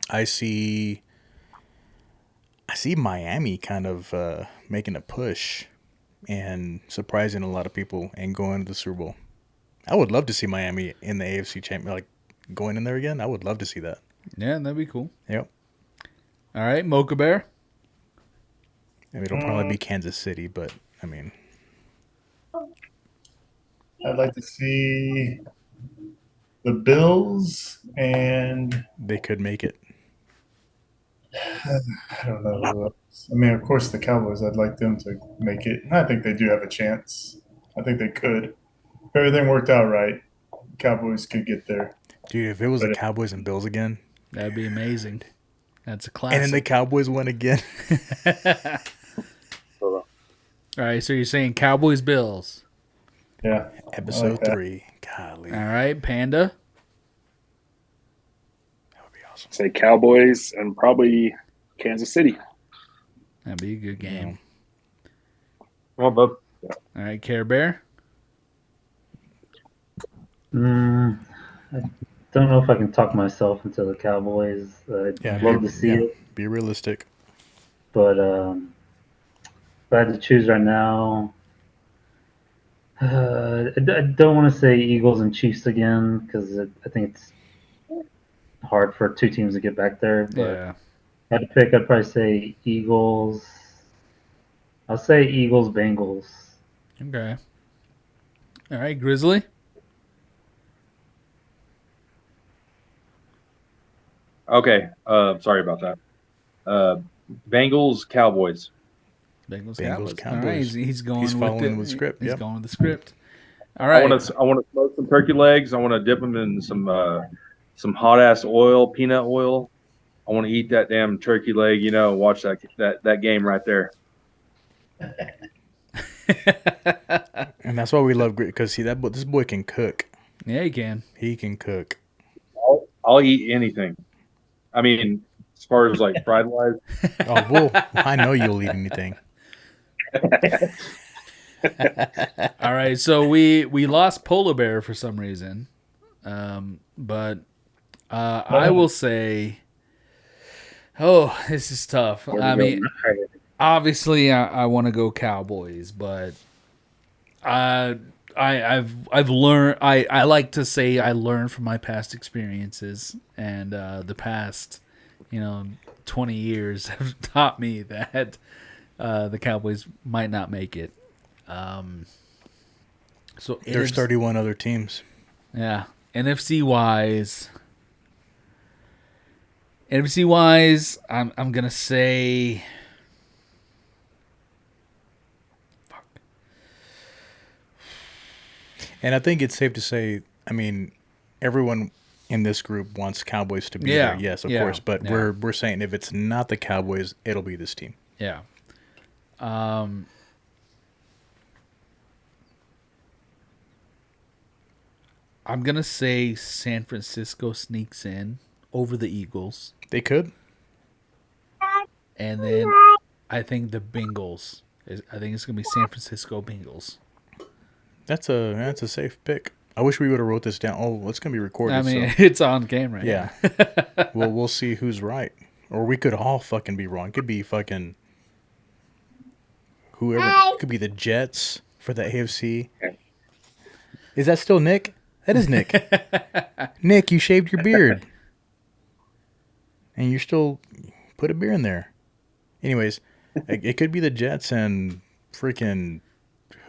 I see Miami kind of making a push and surprising a lot of people and going to the Super Bowl. I would love to see Miami in the AFC champion, like going in there again. I would love to see that. Yeah, that'd be cool. Yep. All right, Mocha Bear. I mean, it'll probably be Kansas City, but I mean, I'd like to see the Bills and they could make it. I don't know who else. I mean, of course, the Cowboys. I'd like them to make it. I think they do have a chance. I think they could. If everything worked out right, Cowboys could get there. Dude, if it was the But- Cowboys and Bills again, That'd be amazing. That's a and classic. then the Cowboys win again, All right, so you're saying Cowboys Bills. Yeah. episode that. 3. Golly, All right, Panda. that would be awesome. Say Cowboys and probably Kansas City. That'd be a good game. Well, bub. All right, Care Bear. I don't know if I can talk myself into the Cowboys. I'd Yeah, love to see yeah. it, Be realistic. but if I had to choose right now, I don't want to say Eagles and Chiefs again because I think it's hard for two teams to get back there. But Yeah. if I had to pick, I'd probably say Eagles. I'll say Eagles, Bengals. Okay. All right, Grizzly. Okay. Sorry about that. Bengals, Cowboys. Bengals, Bengals, Cowboys. All right, Cowboys. he's going He's with following the with script, He's yep. going with the script. All I right. want to smoke some turkey legs. I want to dip them in some hot ass oil, peanut oil. I want to eat that damn turkey leg. Watch that game right there. And that's why we love Grit, because see this boy can cook. Yeah, you can. He can cook. I'll eat anything. I mean, as far as like fried wise. Oh well, I know you'll eat anything. All right, so we lost Polar Bear for some reason, but I will say, this is tough. I mean, obviously I want to go Cowboys, but I've learned. I like to say I learned from my past experiences, and the past 20 years have taught me that the Cowboys might not make it. So There's 31 other teams. Yeah, NFC wise, I'm gonna say. Fuck. And I think it's safe to say, I mean, everyone in this group wants Cowboys to be there. Yes, of course. But we're saying if it's not the Cowboys, it'll be this team. Yeah. I'm going to say San Francisco sneaks in over the Eagles. They could. And then I think the Bengals. I think it's going to be San Francisco Bengals. That's a safe pick. I wish we would have wrote this down. Oh, it's going to be recorded. I mean, it's on camera. Yeah. Well, we'll see who's right. Or we could all fucking be wrong. It could be fucking whoever. It could be the Jets for the AFC. Is that still Nick? That is Nick. Nick, you shaved your beard. And you still put a beer in there. Anyways, it could be the Jets and freaking...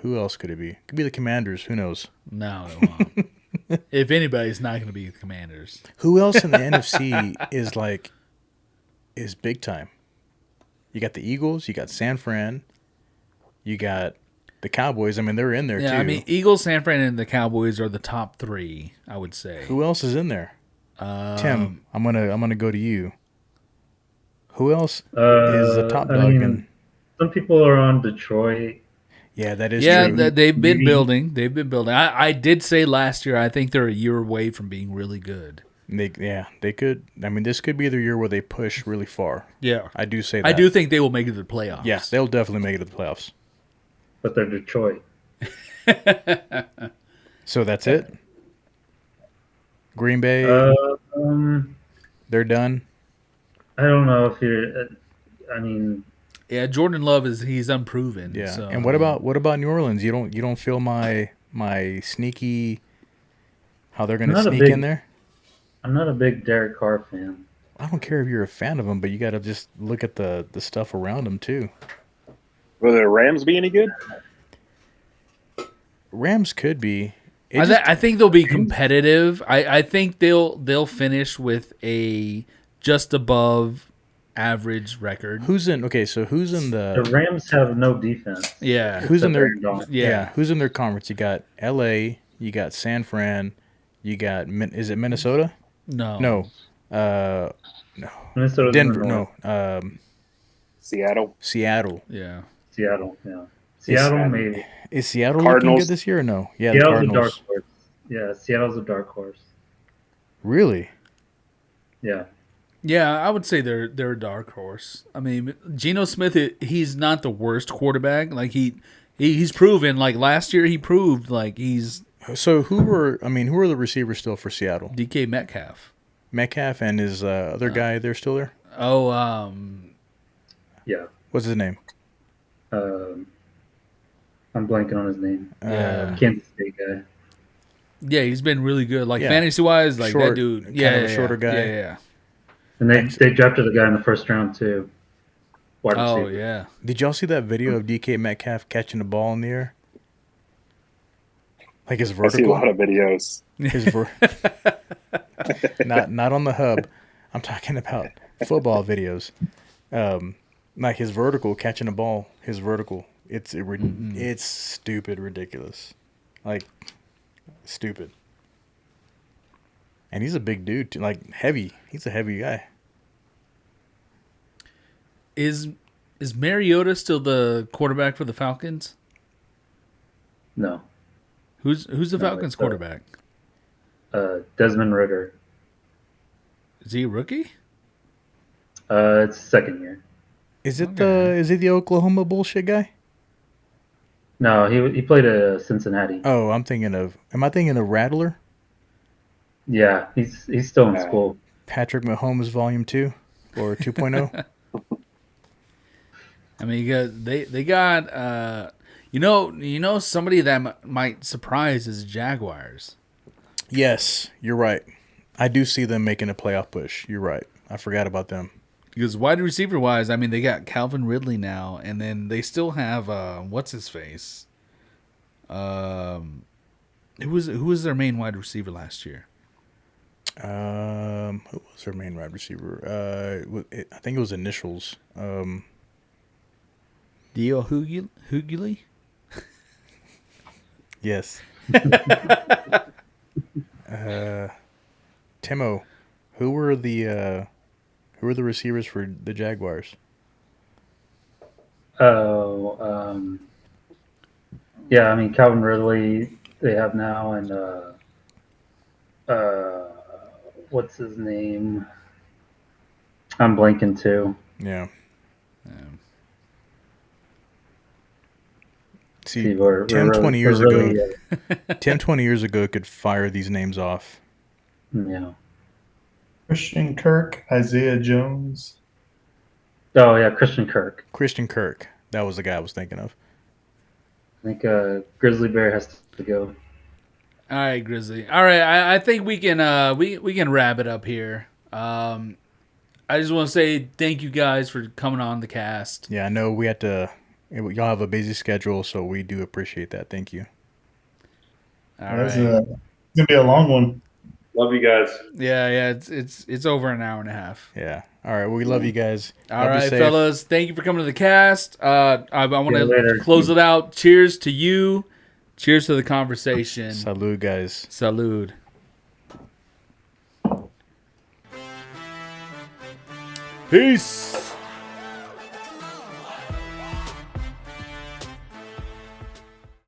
Who else could it be? It could be the Commanders. Who knows? No, it won't. If anybody's not going to be the Commanders. Who else in the NFC is big time? You got the Eagles. You got San Fran. You got the Cowboys. I mean, they're in there too. Yeah, I mean, Eagles, San Fran, and the Cowboys are the top three, I would say. Who else is in there? Tim, I'm gonna go to you. Who else is the top dog? Some people are on Detroit. Yeah, that is true. Yeah, they've been building. I did say last year I think they're a year away from being really good. They could. I mean, this could be the year where they push really far. Yeah, I do say that. I do think they will make it to the playoffs. Yes, they'll definitely make it to the playoffs. But they're Detroit. So that's it? Green Bay? They're done? I don't know if you're... I mean... Yeah, Jordan Love he's unproven. Yeah. So. And what about New Orleans? You don't feel my sneaky how they're gonna sneak in there? I'm not a big Derek Carr fan. I don't care if you're a fan of him, but you got to just look at the stuff around him too. Will the Rams be any good? Rams could be. I think they'll be competitive. I think they'll finish with a just above average record. Who's in the Rams have no defense. Yeah. Who's in their who's in their conference? You got LA, you got San Fran, you got is it Minnesota? No. No. Minnesota. Denver. No. Seattle. Yeah. Seattle. Yeah. Seattle maybe. Is Seattle Cardinals looking good this year or no? Yeah, Seattle's the Cardinals. a dark horse. Yeah, Seattle's a dark horse. Really? Yeah. Yeah, I would say they're a dark horse. I mean, Geno Smith, he's not the worst quarterback. Like he's proven. Like last year, he proved like he's. So who are the receivers still for Seattle? DK Metcalf. Metcalf and his other guy, they're still there. Oh, yeah. What's his name? I'm blanking on his name. Yeah. Kansas State guy. Yeah, he's been really good. Like fantasy wise, like that dude. Yeah, kind of a shorter guy. Yeah. And they drafted a guy in the first round too. Wide receiver. Yeah. Did y'all see that video of DK Metcalf catching the ball in the air? Like his vertical. I see a lot of videos. His not on the hub. I'm talking about football videos. Like his vertical catching a ball, his vertical. It's stupid, ridiculous, like stupid. And he's a big dude, too, like heavy. He's a heavy guy. Is Mariota still the quarterback for the Falcons? No. Who's the No, Falcons it's, quarterback? Desmond Ritter. Is he a rookie? It's second year. Is it Okay. the Oklahoma bullshit guy? No, he played at Cincinnati. Oh, am I thinking of Rattler? Yeah, he's still in school. Patrick Mahomes Volume 2 or 2.0? I mean, they got you know somebody that might surprise is Jaguars. Yes, you're right. I do see them making a playoff push. You're right. I forgot about them. Because wide receiver wise, I mean, they got Calvin Ridley now, and then they still have what's his face. Who was their main wide receiver last year? Who was their main wide receiver? I think it was initials. Dio Hughley? Yes. Timo. Who were the receivers for the Jaguars? Oh, yeah. I mean, Calvin Ridley they have now, and what's his name? I'm blanking too. Yeah. Um, See, we're 10, really- 20 years we're really, ago, 10, 20 years ago, could fire these names off. yeah. Christian Kirk, Isaiah Jones. Oh yeah, Christian Kirk. Christian Kirk. That was the guy I was thinking of. I think Grizzly Bear has to go. all right, Grizzly. All right, I think we can we can wrap it up here. I just want to say thank you guys for coming on the cast. Yeah, I know we had to. Y'all have a busy schedule, so we do appreciate that. Thank you. All That's right. it's gonna be a long one. Love you guys. Yeah, it's over an hour and a half. Yeah. All right. Well, we love you guys. All Y'all be right, safe. fellas. Thank you for coming to the cast. I want See you to later. close it out. Cheers to you. Cheers to the conversation. Salud, guys. Salud. Peace.